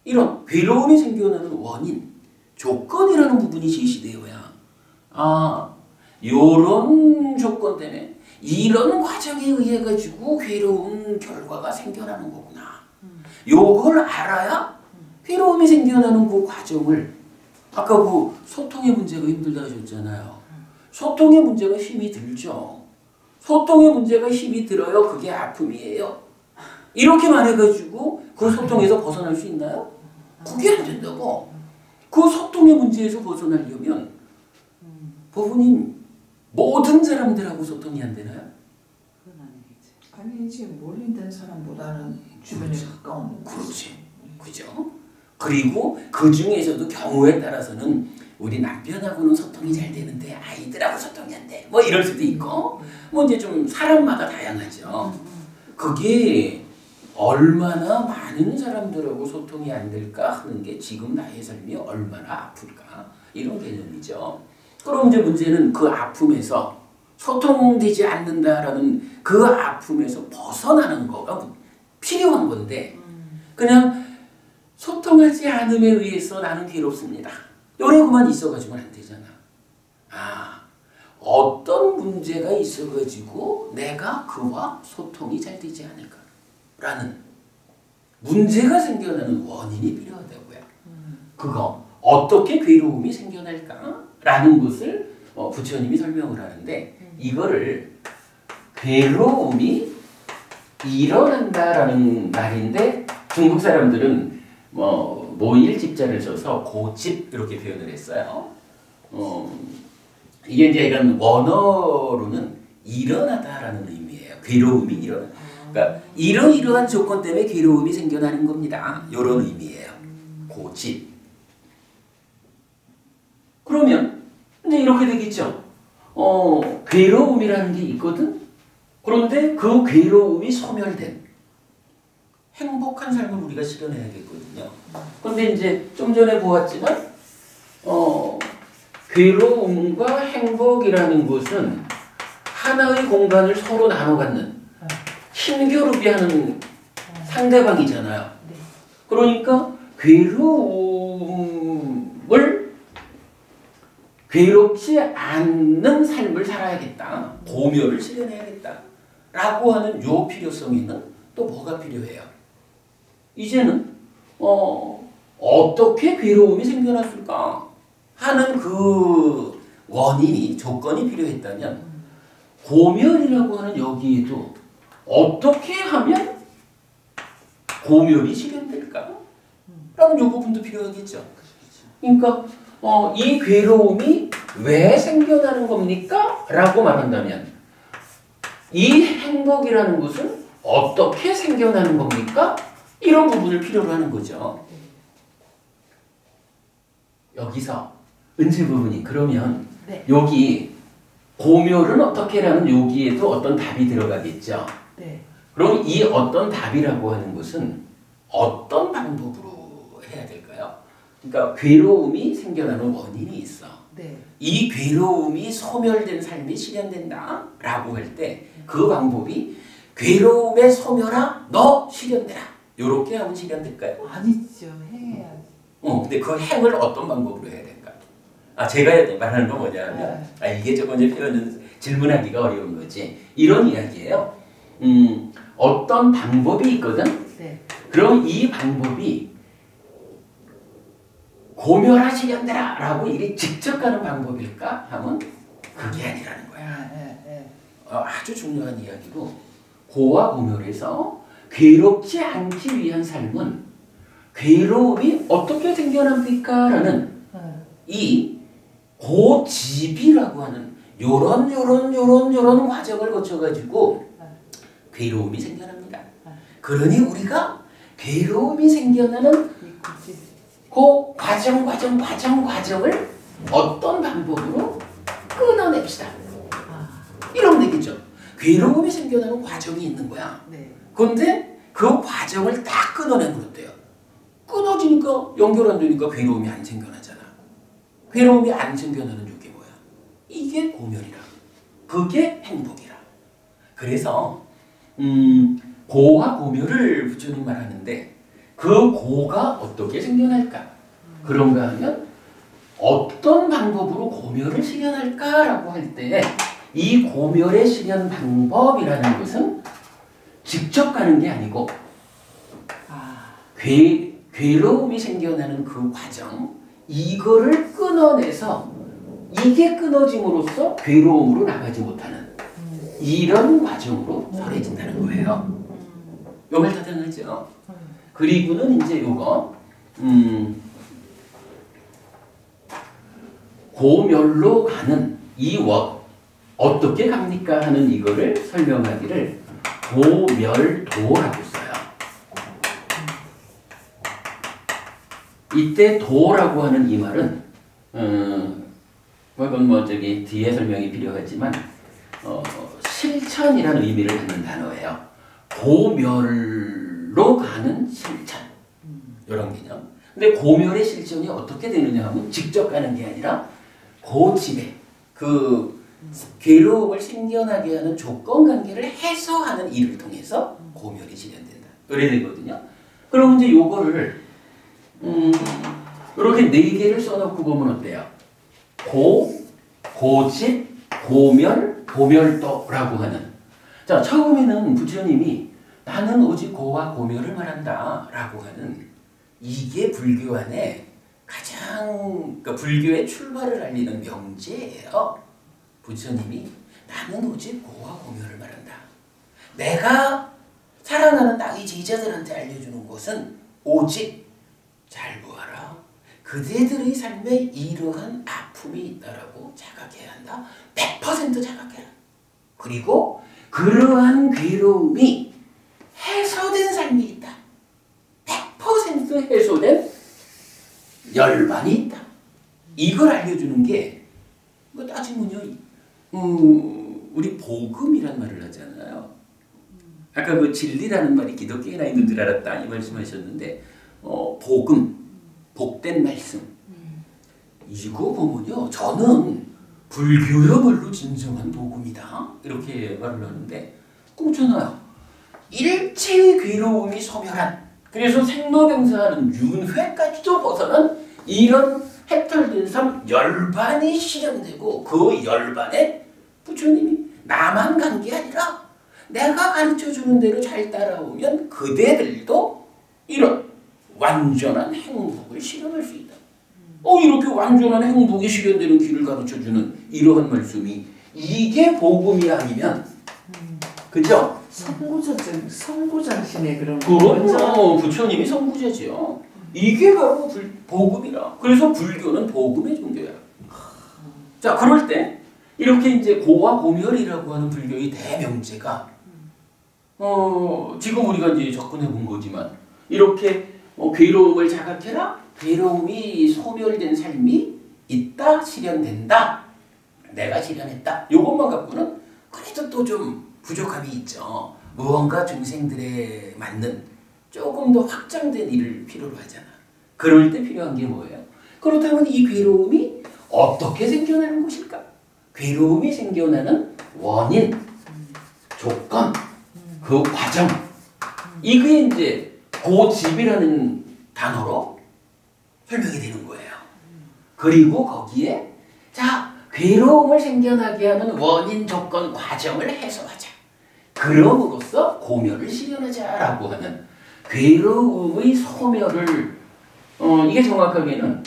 이런 괴로움이 생겨나는 원인, 조건이라는 부분이 제시되어야 요런 조건 때문에 이런 과정에 의해 가지고 괴로운 결과가 생겨나는 거구나. 요걸 알아야 괴로움이 생겨나는 그 과정을 아까 그 소통의 문제가 힘들다 하셨잖아요. 소통의 문제가 힘이 들죠. 소통의 문제가 힘이 들어요. 그게 아픔이에요. 이렇게만 해가지고 그 소통에서 벗어날 수 있나요? 그게 안 된다고. 그 소통의 문제에서 벗어나려면 법원님 모든 사람들하고 소통이 안 되나요? 그건 아니겠지. 아니지. 멀리 있는 사람보다는 주변에 가까운. 그렇지. 그죠? 그리고 그 중에서도 경우에 따라서는 우리 남편하고는 소통이 잘 되는데 아이들하고 소통이 안 돼. 뭐 이럴 수도 있고 뭐 이제 좀 사람마다 다양하죠. 그게 얼마나 많은 사람들하고 소통이 안 될까 하는 게 지금 나의 삶이 얼마나 아플까 이런 개념이죠. 그럼 이제 문제는 그 아픔에서 소통되지 않는다라는 그 아픔에서 벗어나는 거가 필요한 건데 그냥 소통하지 않음에 의해서 나는 괴롭습니다. 요래고만 있어가지고는 안 되잖아. 아, 어떤 문제가 있어가지고 내가 그와 소통이 잘 되지 않을까라는 문제가 생겨나는 원인이 필요하다고요. 그거 어떻게 괴로움이 생겨날까라는 것을 부처님이 설명을 하는데 이거를 괴로움이 일어난다라는 말인데 중국 사람들은 모일 집자를 써서 고집 이렇게 표현을 했어요. 이게 이제 이런 원어로는 일어나다라는 의미예요. 괴로움이 일어나. 그러니까 이러이러한 조건 때문에 괴로움이 생겨나는 겁니다. 이런 의미예요. 고집. 그러면 이제 이렇게 되겠죠. 괴로움이라는 게 있거든. 그런데 그 괴로움이 소멸된 행복한 삶을 우리가 실현해야겠거든요. 그런데 이제 좀 전에 보았지만 괴로움과 행복이라는 것은 하나의 공간을 서로 나눠 갖는 힘겨루기 하는 상대방이잖아요. 그러니까 괴롭지 않는 삶을 살아야겠다. 고멸을 실현해야겠다. 라고 하는 요 필요성에는 또 뭐가 필요해요? 이제는 어떻게 괴로움이 생겨났을까 하는 그 원인이 조건이 필요했다면 고멸이라고 하는 여기에도 어떻게 하면 고멸이 실현될까? 라는 요 부분도 필요하겠죠. 그러니까 이 괴로움이 왜 생겨나는 겁니까? 라고 말한다면 이 행복이라는 것은 어떻게 생겨나는 겁니까? 이런 부분을 필요로 하는 거죠. 여기서 은지 부분이 그러면 네. 여기 고멸은 어떻게라는 여기에도 어떤 답이 들어가겠죠. 네. 그럼 이 어떤 답이라고 하는 것은 어떤 방법으로 해야 될까요? 그러니까 괴로움이 생겨나는 원인이 있어. 네. 이 괴로움이 소멸된 삶이 실현된다 라고 할 때 그 방법이 괴로움의 소멸아 너 실현되라 요렇게 하면 실현될까요? 아니죠. 해야지. 근데 그 행을 어떤 방법으로 해야 될까? 제가 말하는 건 뭐냐면 이게 조금 이제 표현은 질문하기가 어려운 거지 이런 이야기예요. 어떤 방법이 있거든. 네. 그럼 이 방법이 고멸아 실현되라 라고 이게 직접 가는 방법일까 하면 그게 아니라는 거야. 아주 중요한 이야기로 고와 고멸에서 괴롭지 않기 위한 삶은 괴로움이 어떻게 생겨납니까? 라는 이 고집이라고 하는 요런 과정을 거쳐가지고 괴로움이 생겨납니다. 그러니 우리가 괴로움이 생겨나는 그 과정을 어떤 방법으로 끊어냅시다. 이러면 되겠죠. 괴로움이 생겨나는 과정이 있는 거야. 그런데 그 과정을 딱 끊어내면 어때요? 끊어지니까 연결 안 되니까 괴로움이 안 생겨나잖아. 괴로움이 안 생겨나는 이게 뭐야? 이게 고멸이라. 그게 행복이라. 그래서 고와 고멸을 부처님 말하는데 그 고가 어떻게 생겨날까? 그런가 하면 어떤 방법으로 고멸을 실현할까라고 할 때 이 고멸의 실현 방법이라는 것은 직접 가는 게 아니고 괴로움이 생겨나는 그 과정, 이거를 끊어내서 이게 끊어짐으로써 괴로움으로 나가지 못하는 이런 과정으로 설해진다는 거예요. 요 말 타당하죠? 그리고는 이제 요거 고멸로 가는 이 어떻게 갑니까 하는 이거를 설명하기를 고멸도라고 써요. 이때 도라고 하는 이 말은 그건 뭐 저기 뒤에 설명이 필요하지만 실천이라는 의미를 갖는 단어예요. 고멸로 가는 실천 이런 개념. 근데 고멸의 실천이 어떻게 되느냐 하면 직접 가는 게 아니라 고집에 그 괴로움을 생겨나게 하는 조건관계를 해소하는 일을 통해서 고멸이 실현된다. 그래 되거든요. 그럼 이제 요거를 이렇게 4개를 써놓고 보면 어때요? 고집, 고멸, 고멸도라고 하는. 자, 처음에는 부처님이 나는 오직 고와 고멸을 말한다 라고 하는 이게 불교 안에 가장 그러니까 불교의 출발을 알리는 명제예요. 부처님이 나는 오직 고와 고멸을 말한다. 내가 사랑하는 나의 제자들한테 알려주는 것은 오직 잘 보아라. 그대들의 삶에 이러한 아픔이 있다라고 자각해야 한다. 100% 자각해라. 그리고 그러한 괴로움이 해소된 삶이 있다. 100% 해소된 열반이 있다. 이걸 알려주는 게 뭐 따지면요, 우리 복음이란 말을 하잖아요. 아까 그 진리라는 말이 기독교인나 있는 줄 알았다 이 말씀하셨는데 복음, 복된 말씀. 이거 보면요, 저는 불교야말로 진정한 복음이다 이렇게 말을 하는데 그렇잖아요. 일체의 괴로움이 소멸한, 그래서 생로병사하는 윤회까지도 벗어난 이런 해탈된 삶 열반이 실현되고 그 열반에 부처님이 나만 간 게 아니라 내가 가르쳐주는 대로 잘 따라오면 그대들도 이런 완전한 행복을 실현할 수 있다. 이렇게 완전한 행복이 실현되는 길을 가르쳐주는 이러한 말씀이 이게 복음이 아니면 그죠? 선구자신의 그런 그럼요. 부처님이 선구자지요. 이게 바로 복음이라. 그래서 불교는 복음의 종교야. 자, 그럴 때 이렇게 이제 고와 고멸이라고 하는 불교의 대명제가 지금 우리가 이제 접근해 본 거지만 이렇게 괴로움을 자각해라. 괴로움이 소멸된 삶이 있다, 실현된다. 내가 실현했다. 이것만 갖고는 그래도 또 좀 부족함이 있죠. 무언가 중생들에 맞는 조금 더 확장된 일을 필요로 하잖아. 그럴 때 필요한 게 뭐예요? 그렇다면 이 괴로움이 어떻게 생겨나는 것일까? 괴로움이 생겨나는 원인, 조건, 그 과정. 이게 이제 고집이라는 단어로 설명이 되는 거예요. 그리고 거기에 자, 괴로움을 생겨나게 하는 원인, 조건, 과정을 해소하자. 그럼으로써 고멸을 실현하자라고 하는 괴로움의 소멸을 이게 정확하게는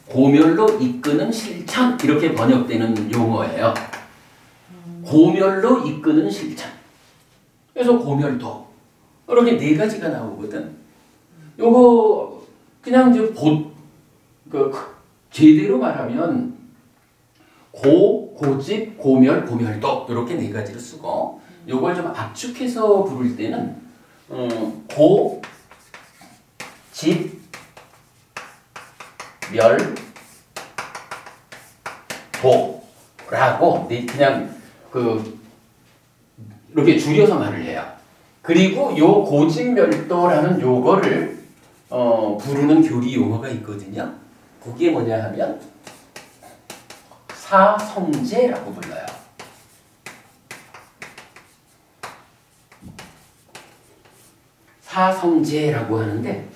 고멸로 이끄는 실천 이렇게 번역되는 용어예요. 고멸로 이끄는 실천. 그래서 고멸도 이렇게 4가지가 나오거든. 요거 그냥 이제 제대로 말하면 고집, 고멸, 고멸도 이렇게 4가지를 쓰고 요걸 좀 압축해서 부를 때는 고집, 멸, 도라고 그냥 이렇게 줄여서 말을 해요. 그리고 요 고집멸도라는 요거를 부르는 교리 용어가 있거든요. 그게 뭐냐 하면 사성제라고 불러요. 사성제라고 하는데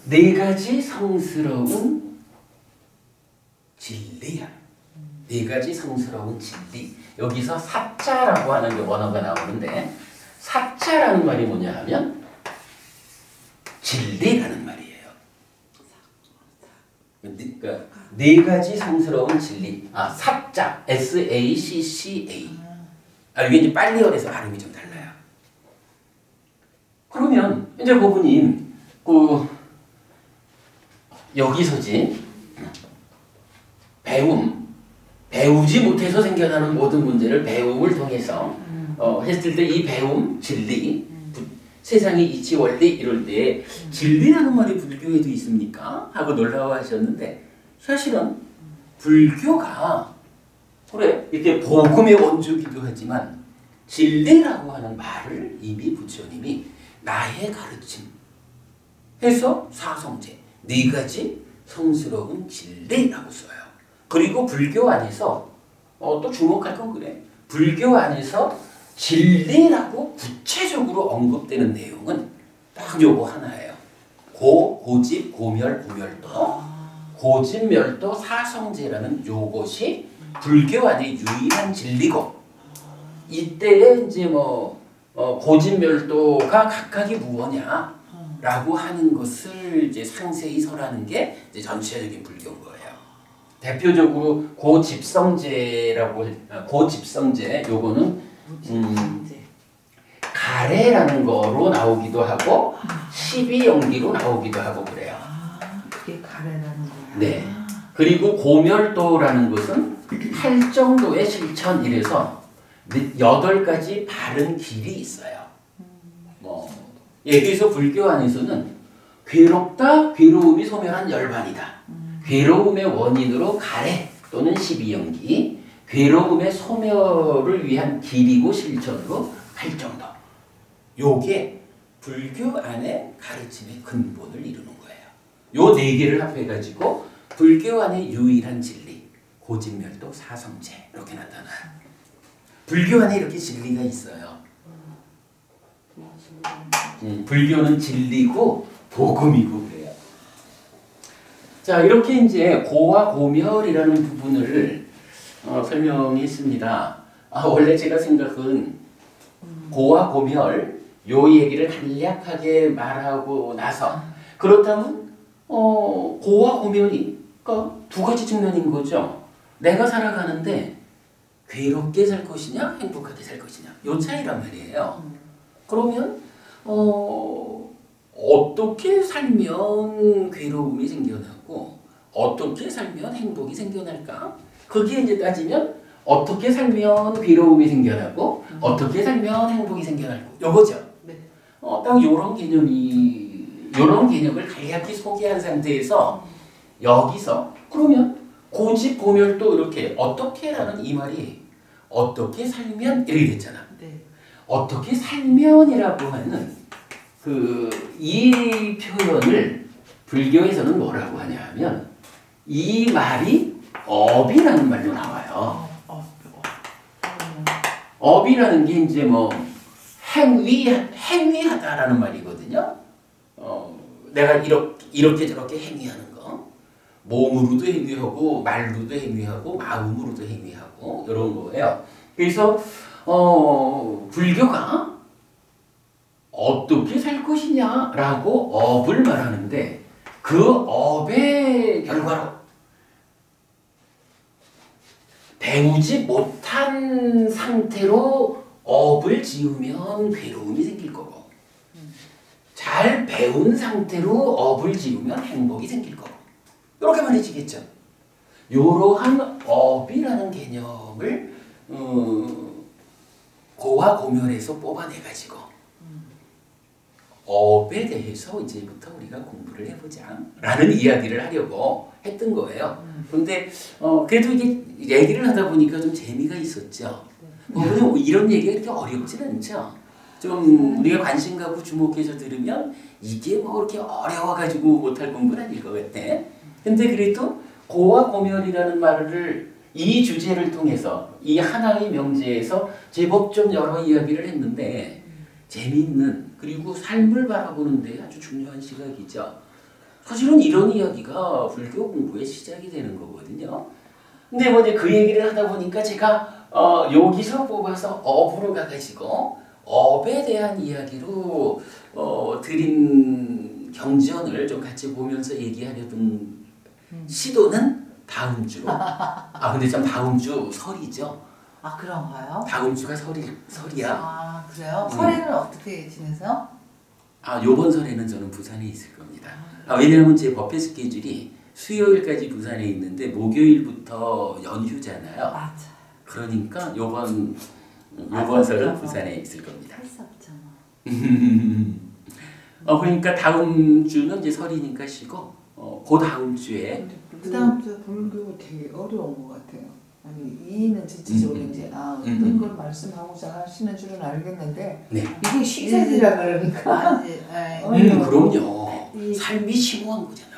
4가지 성스러운 진리야. 4 네 가지 성스러운 진리. 여기서 사자라고 하는 게 원어가 나오는데 사자라는 말이 뭐냐 하면 진리라는 말이에요. 그러니까 네 가지 성스러운 진리. 사자 SACCA. 이게 이제 빨리어에서 발음이 좀 달라요. 그러면 이제 고부님 여기서지 배우지 못해서 생겨나는 모든 문제를 배움을 통해서 했을 때 이 배움, 진리, 세상의 이치, 원리 이럴 때 진리라는 말이 불교에도 있습니까? 하고 놀라워하셨는데 사실은 불교가 그래 이렇게 복음의 원조기도 하지만 진리라고 하는 말을 이미 부처님이 나의 가르침 해서 사성제 네 가지 성스러운 진리라고 써요. 그리고 불교 안에서 또 주목할 건 그래. 불교 안에서 진리라고 구체적으로 언급되는 내용은 딱 요거 하나예요. 고집, 고멸, 구멸도, 고집멸도, 사성제라는 요것이 불교 안의 유일한 진리고 이때에 이제 고집멸도가 각각이 무엇냐라고 하는 것을 이제 상세히 설하는 게 이제 전체적인 불교인 거예요. 대표적으로 고집성제 요거는 가래라는 거로 나오기도 하고 12연기로 나오기도 하고 그래요. 그게 가래라는 거야. 네. 그리고 고멸도라는 것은 8정도의 실천 이래서 8가지 바른 길이 있어요. 그래서 불교 안에서는 괴롭다, 괴로움이 소멸한 열반이다. 괴로움의 원인으로 가래 또는 12연기, 괴로움의 소멸을 위한 길이고 실천으로 8정도. 요게 불교 안에 가르침의 근본을 이루는 거예요. 요 4개를 합해가지고 불교 안의 유일한 진리, 고집멸도, 사성제 이렇게 나타나요. 불교 안에 이렇게 진리가 있어요. 불교는 진리고 복음이고 그래요. 자, 이렇게 이제 고와 고멸이라는 부분을 설명했습니다. 원래 제가 생각은 고와 고멸 요 얘기를 간략하게 말하고 나서 그렇다면 고와 고멸이 그러니까 2가지 측면인 거죠. 내가 살아가는데 괴롭게 살 것이냐 행복하게 살 것이냐 요 차이란 말이에요. 그러면 어떻게 살면 괴로움이 생겨나고 어떻게 살면 행복이 생겨날까? 그게 이제 따지면 어떻게 살면 괴로움이 생겨나고 어떻게 살면 행복이 생겨날고 요거죠. 네. 딱 요런 개념을 간략히 소개한 상태에서 여기서 그러면 고집 고멸도 이렇게 어떻게라는 이 말이 어떻게 살면 이렇게 됐잖아. 네. 어떻게 살면이라고 하는 이 표현을 불교에서는 뭐라고 하냐 하면 이 말이 업이라는 말로 나와요. 업이라는 게 이제 행위하다라는 말이거든요. 내가 이렇게 저렇게 행위하는 거. 몸으로도 행위하고 말로도 행위하고 마음으로도 행위하고 이런 거예요. 그래서 불교가 어떻게 살 것이냐라고 업을 말하는데 그 업의 결과로 배우지 못한 상태로 업을 지으면 괴로움이 생길 거고 잘 배운 상태로 업을 지으면 행복이 생길 거고 이렇게 말해지겠죠. 이러한 업이라는 개념을 고와 고멸에서 뽑아내가지고 업에 대해서 이제부터 우리가 공부를 해보자 라는 이야기를 하려고 했던 거예요. 그런데 그래도 이게 얘기를 하다 보니까 좀 재미가 있었죠. 이런 얘기가 그렇게 어렵지는 않죠. 좀 우리가 관심 갖고 주목해서 들으면 이게 그렇게 어려워가지고 못할 공부는 아닐 것 같아. 근데 그래도 고와 고멸이라는 말을 이 주제를 통해서 이 하나의 명제에서 제법 좀 여러 이야기를 했는데 재미있는 그리고 삶을 바라보는 데 아주 중요한 시각이죠. 사실은 이런 이야기가 불교 공부의 시작이 되는 거거든요. 근데 뭐 이제 그 얘기를 하다 보니까 제가 여기서 뽑아서 업으로 가가지고 업에 대한 이야기로 드린 경전을 좀 같이 보면서 얘기하려던 시도는 다음 주. 근데 참 다음 주 설이죠. 그런가요? 다음 주가 설이야. 그래요? 설에는 어떻게 지내세요? 요번 설에는 저는 부산에 있을 겁니다. 왜냐하면 제 법회 스케줄이 수요일까지 부산에 있는데 목요일부터 연휴잖아요. 맞아. 그러니까 요번 설은 부산에 있을 겁니다. 할 수 없잖아. 그러니까 다음 주는 이제 설이니까 쉬고 그 다음 주에 그 다음 주 불교 되게 어려운 것 같아요. 아니 이해는 전체적으로 이제 어떤 걸 말씀하고자 하시는 줄은 알겠는데 네. 이게 식세지라 그러니까 그럼요. 삶이 심오한 거잖아요.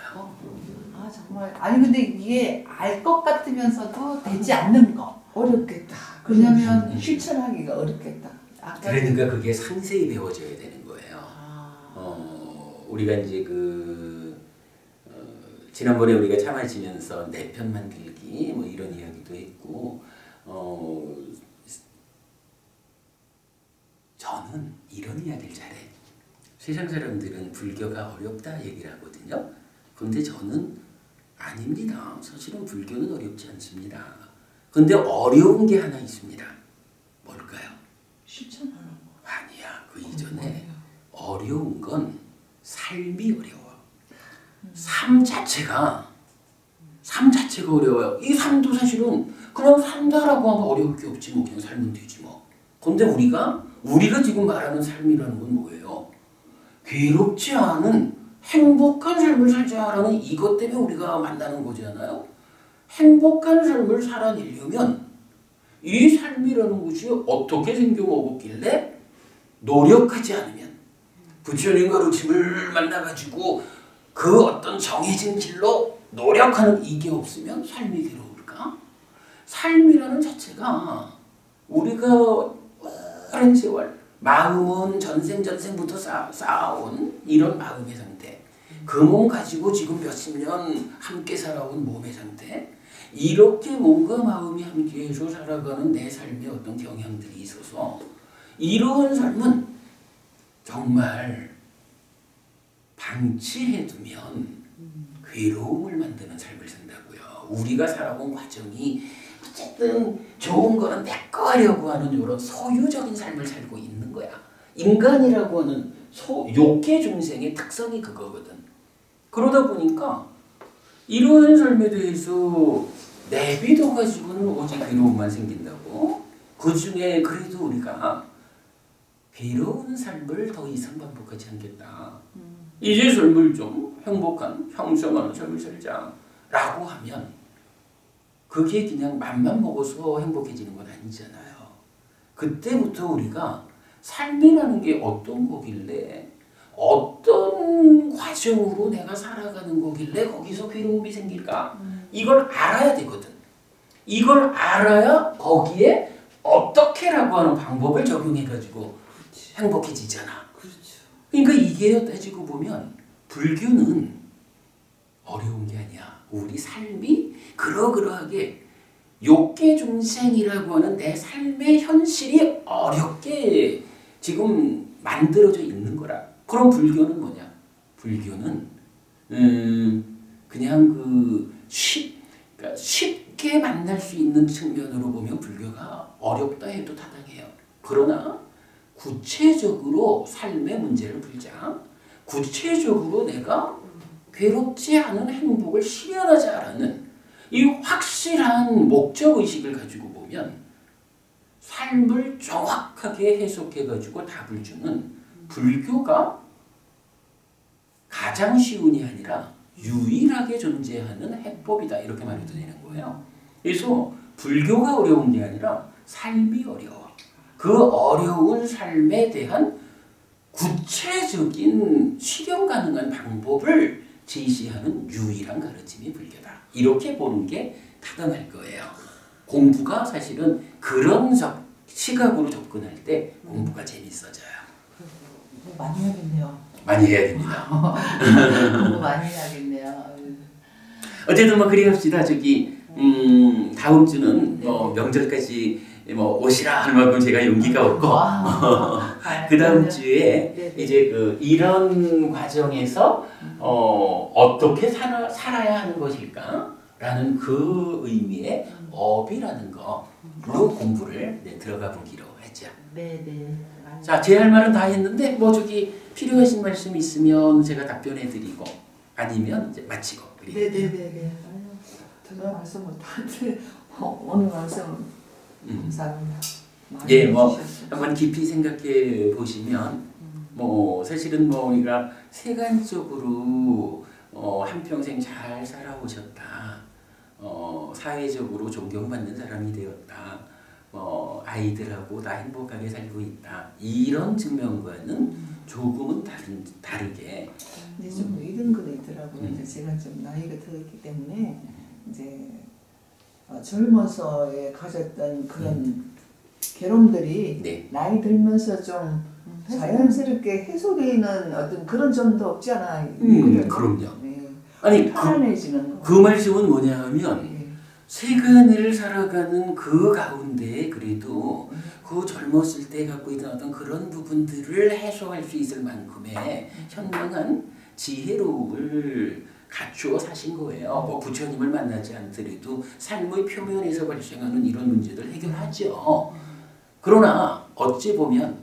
정말 근데 이게 알 것 같으면서도 되지 않는 거 어렵겠다. 왜냐면 실천하기가 어렵겠다. 그러니까 그게 상세히 배워져야 되는 거예요. 우리가 이제 지난번에 우리가 차 마시면서 내 편 만들기 뭐 이런 이야기도 했고 저는 이런 이야기를 잘해. 세상 사람들은 불교가 어렵다 얘기를 하거든요. 그런데 저는 아닙니다. 사실은 불교는 어렵지 않습니다. 그런데 어려운 게 하나 있습니다. 뭘까요? 실천하는 거. 아니야. 그 이전에 어려운 건 삶이 어려워. 삶 자체가 어려워요. 이 삶도 사실은 그냥 산다라고 하면 어려울 게 없지 뭐 그냥 살면 되지 뭐. 근데 우리가 지금 말하는 삶이라는 건 뭐예요? 괴롭지 않은 행복한 삶을 살자라는 이것 때문에 우리가 만나는 거잖아요. 행복한 삶을 살아내려면 이 삶이라는 것이 어떻게 생겨먹었길래 노력하지 않으면 부처님 가르침을 만나가지고 그 어떤 정해진 길로 노력하는 이게 없으면 삶이 괴로울까? 삶이라는 자체가 우리가 오랜 세월 마음은 전생부터 쌓아온 이런 마음의 상태, 그 몸 가지고 지금 몇십 년 함께 살아온 몸의 상태, 이렇게 몸과 마음이 함께해서 살아가는 내 삶의 어떤 경향들이 있어서 이러한 삶은 정말 방치해두면 괴로움을 만드는 삶을 산다고요. 우리가 살아온 과정이 어쨌든 좋은 거는 내 거 하려고 하는 이런 소유적인 삶을 살고 있는 거야. 인간이라고 하는 욕계 중생의 특성이 그거거든. 그러다 보니까 이러한 삶에 대해서 내비둬 가지고는 오직 괴로움만 생긴다고. 그 중에 그래도 우리가 괴로운 삶을 더 이상 반복하지 않겠다. 이제 삶을 좀 행복한 향수하는 삶을 살자라고 하면 그게 그냥 맘만 먹어서 행복해지는 건 아니잖아요. 그때부터 우리가 삶이라는 게 어떤 거길래 어떤 과정으로 내가 살아가는 거길래 거기서 괴로움이 생길까? 이걸 알아야 되거든. 이걸 알아야 거기에 어떻게라고 하는 방법을 적용해가지고 행복해지잖아. 그러니까 이게 따지고 보면 불교는 어려운 게 아니야. 우리 삶이 그러그러하게 욕계 중생이라고 하는 내 삶의 현실이 어렵게 지금 만들어져 있는 거라. 그럼 불교는 뭐냐? 불교는 그냥 그러니까 쉽게 만날 수 있는 측면으로 보면 불교가 어렵다 해도 타당해요. 그러나 구체적으로 삶의 문제를 풀자. 구체적으로 내가 괴롭지 않은 행복을 실현하자라는 이 확실한 목적의식을 가지고 보면 삶을 정확하게 해석해가지고 답을 주는 불교가 가장 쉬운이 아니라 유일하게 존재하는 해법이다. 이렇게 말해도 되는 거예요. 그래서 불교가 어려운 게 아니라 삶이 어려워. 그 어려운 삶에 대한 구체적인 실현 가능한 방법을 제시하는 유일한 가르침이 불교다. 이렇게 보는 게 타당할 거예요. 공부가 사실은 그런 시각으로 접근할 때 공부가 재밌어져요. 많이 해야겠네요. 많이 해야 됩니다. 공부 많이 해야겠네요. 어쨌든 뭐 그리 합시다. 다음 주는 뭐 명절까지 뭐 오시라 할 만큼 제가 용기가 없고 그 다음 주에 네네. 이제 그 이런 과정에서 어떻게 살아야 하는 것일까라는 그 의미의 업이라는 거로 공부를 들어가 보기로 했죠. 네네. 자, 제 할 말은 다 했는데 뭐 저기 필요하신 말씀 있으면 제가 답변해드리고 아니면 이제 마치고. 네네네네. 저는 말씀을 다 오늘 말씀 감사합니다. 예, 뭐 한번 깊이 생각해 보시면 뭐 사실은 뭐 우리가 세간적으로 한평생 잘 살아오셨다. 사회적으로 존경받는 사람이 되었다. 아이들하고 나 행복하게 살고 있다. 이런 측면과는 조금은 다르게. 이제 좀 이런 거 있더라고요. 이제 제가 좀 나이가 들었기 때문에 이제 젊어서에 가졌던 그런 괴로움들이 네. 나이 들면서 좀 자연스럽게 해소되는 어떤 그런 점도 없지 않아. 그럼요. 네. 아니 편안해지는 거. 그 말씀은 뭐냐 하면 네. 세간을 살아가는 그 가운데 그래도 그 젊었을 때 갖고 있던 어떤 그런 부분들을 해소할 수 있을 만큼의 현명한 지혜로움을 갖추어 사신 거예요. 뭐 부처님을 만나지 않더라도 삶의 표면에서 발생하는 이런 문제들 해결하죠. 그러나 어찌 보면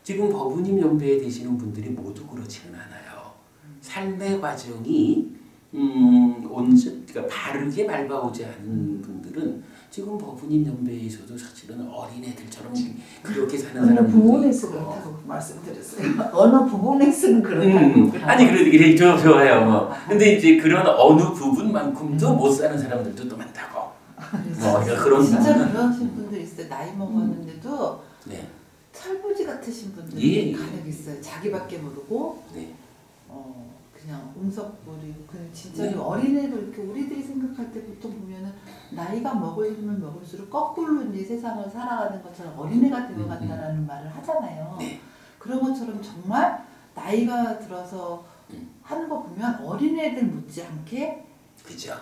지금 법부님 연배에 되시는 분들이 모두 그렇지는 않아요. 삶의 과정이 그러니까 바르게 밟아오지 않은 분들은 지금 법부님 연배에서도 사실은 어린애들처럼 그렇게 사는 어느 사람들도 부분에서 있고. 그렇다고 말씀드렸어요. 어느 부분에서는 그렇다고. 아니 그래 좋아요. 뭐. 근데 이제 그런 어느 부분만큼도 못 사는 사람들도 또 많다고. 뭐 그런 진짜 부분은 그러신 분들 있어요. 나이 먹었는데도 네. 철부지 같으신 분들이 예. 간혹 있어요. 자기밖에 모르고 네. 그냥 웅석 부리고 그냥 진짜 네. 어린애들 이렇게 우리들이 생각할 때 보통 보면은 나이가 먹으면 먹을수록 거꾸로 이제 세상을 살아가는 것처럼 어린애가 되어간다라는 말을 하잖아요. 네. 그런 것처럼 정말 나이가 들어서 하는 거 보면 어린애들 못지않게 그죠.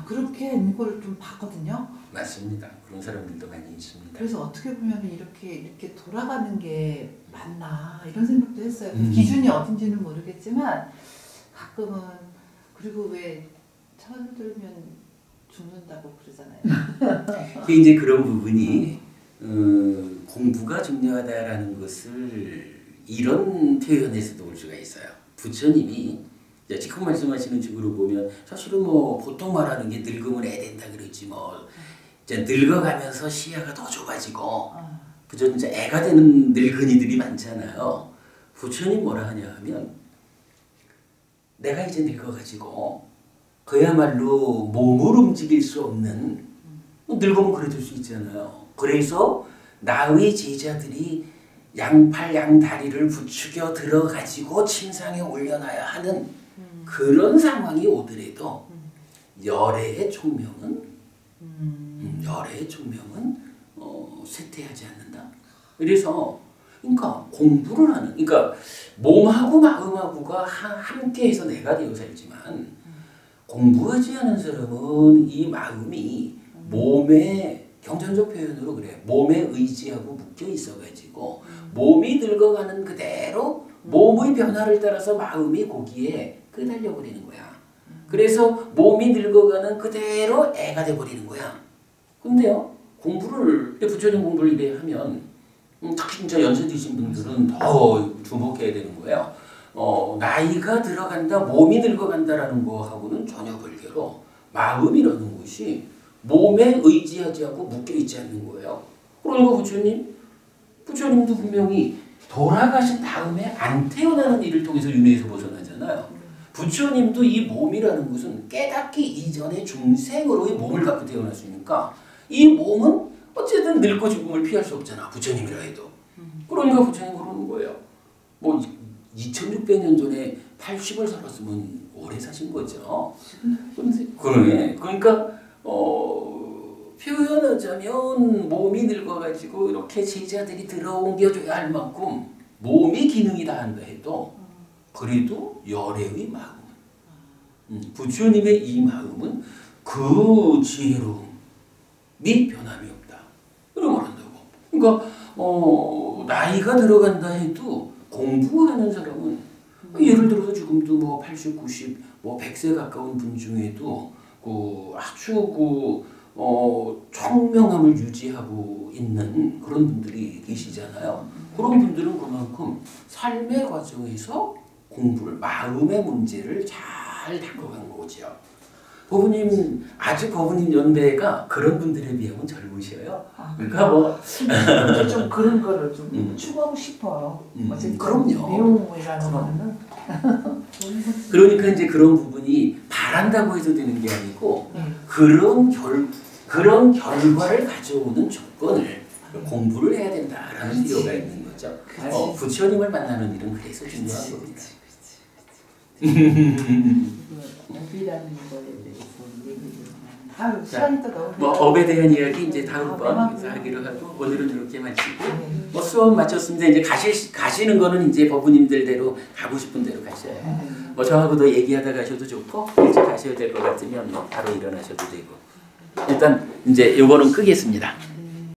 그렇게 이걸 좀 봤거든요. 맞습니다. 그런 사람들도 많이 있습니다. 그래서 어떻게 보면 이렇게 돌아가는 게 맞나 이런 생각도 했어요. 기준이 어딘지는 모르겠지만 가끔은 그리고 왜 철들면 죽는다고 그러잖아요. 이제 그런 부분이 공부가 중요하다라는 것을 이런 표현에서도 볼 수가 있어요. 부처님이 지금 말씀하시는 식으로 보면 사실은 뭐 보통 말하는 게 늙으면 애 된다 그러지 뭐 이제 늙어가면서 시야가 더 좁아지고 그저 이제 애가 되는 늙은이들이 많잖아요. 부처님 뭐라 하냐 하면 내가 이제 늙어가지고 그야말로 몸을 움직일 수 없는 늙으면 그래줄 수 있잖아요. 그래서 나의 제자들이 양팔 양다리를 부추겨 들어가지고 침상에 올려놔야 하는 그런 상황이 오더라도 열애의 총명은 쇠퇴하지 않는다. 그래서 그러니까 공부를 하는 그러니까 몸하고 마음하고가 함께해서 내가 되어 살지만 공부하지 않은 사람은 이 마음이 몸에 경전적 표현으로 그래 몸에 의지하고 묶여 있어가지고 몸이 늙어가는 그대로 몸의 변화를 따라서 마음이 거기에 끄달려 버리는 거야. 그래서 몸이 늙어가는 그대로 애가 돼 버리는 거야. 근데요 공부를 부처님 공부를 이래 하면 특히 진짜 연세 드신 분들은 더 주목해야 되는 거예요. 나이가 들어간다, 몸이 늙어간다라는 거하고는 전혀 별개로 마음이라는 것이 몸에 의지하지 않고 묶여 있지 않는 거예요. 그러니까 부처님도 분명히 돌아가신 다음에 안 태어나는 일을 통해서 윤회에서 벗어나잖아요. 부처님도 이 몸이라는 것은 깨닫기 이전의 중생으로의 몸을 갖고 태어났으니까 이 몸은 어쨌든 늙고 죽음을 피할 수 없잖아. 부처님이라 해도. 그러니까 부처님 그러는 거예요. 뭐 2600년 전에 80을 살았으면 오래 사신 거죠. 그러니까 표현하자면 몸이 늙어가지고 이렇게 제자들이 들어옮겨줘야 할 만큼 몸이 기능이 다 한다 해도 그래도 열애의 마음은 부처님의 이 마음은 그 지혜로움 변함이 없다. 이런 말 한다고. 그러니까 나이가 들어간다 해도 공부하는 사람은 예를 들어서 지금도 뭐 80, 90, 뭐 100세 가까운 분 중에도 아주 청명함을 유지하고 있는 그런 분들이 계시잖아요. 그런 분들은 그만큼 삶의 과정에서 공부를, 마음의 문제를 잘 다뤄간 거죠. 법부님, 아직 법부님 연배가 그런 분들에 비하면 젊으셔요. 그러니까 뭐 좀 그런 거를 좀 추구하고 싶어요. 어쨌든 그럼요. 내용이라는 거는 그러니까 이제 그런 부분이 바란다고 해도 되는 게 아니고 그런 결과를 가져오는 조건을 공부를 해야 된다라는 필요가 있는 거죠. 부처님을 만나는 일은 그래서 중요한 겁니다. 업이라는 거에 대해서 얘기를 시간이 또 너무 뭐 업에 대한 이야기 이제 다음번 하기로 하고 오늘은 이렇게 마치고 뭐 수업 마쳤습니다. 이제 가시는 거는 이제 법부님들대로 가고 싶은 대로 가셔요. 뭐 저하고도 얘기하다 가셔도 좋고 일찍 가셔야 될 것 같으면 뭐 바로 일어나셔도 되고 일단 이제 요거는 끄겠습니다.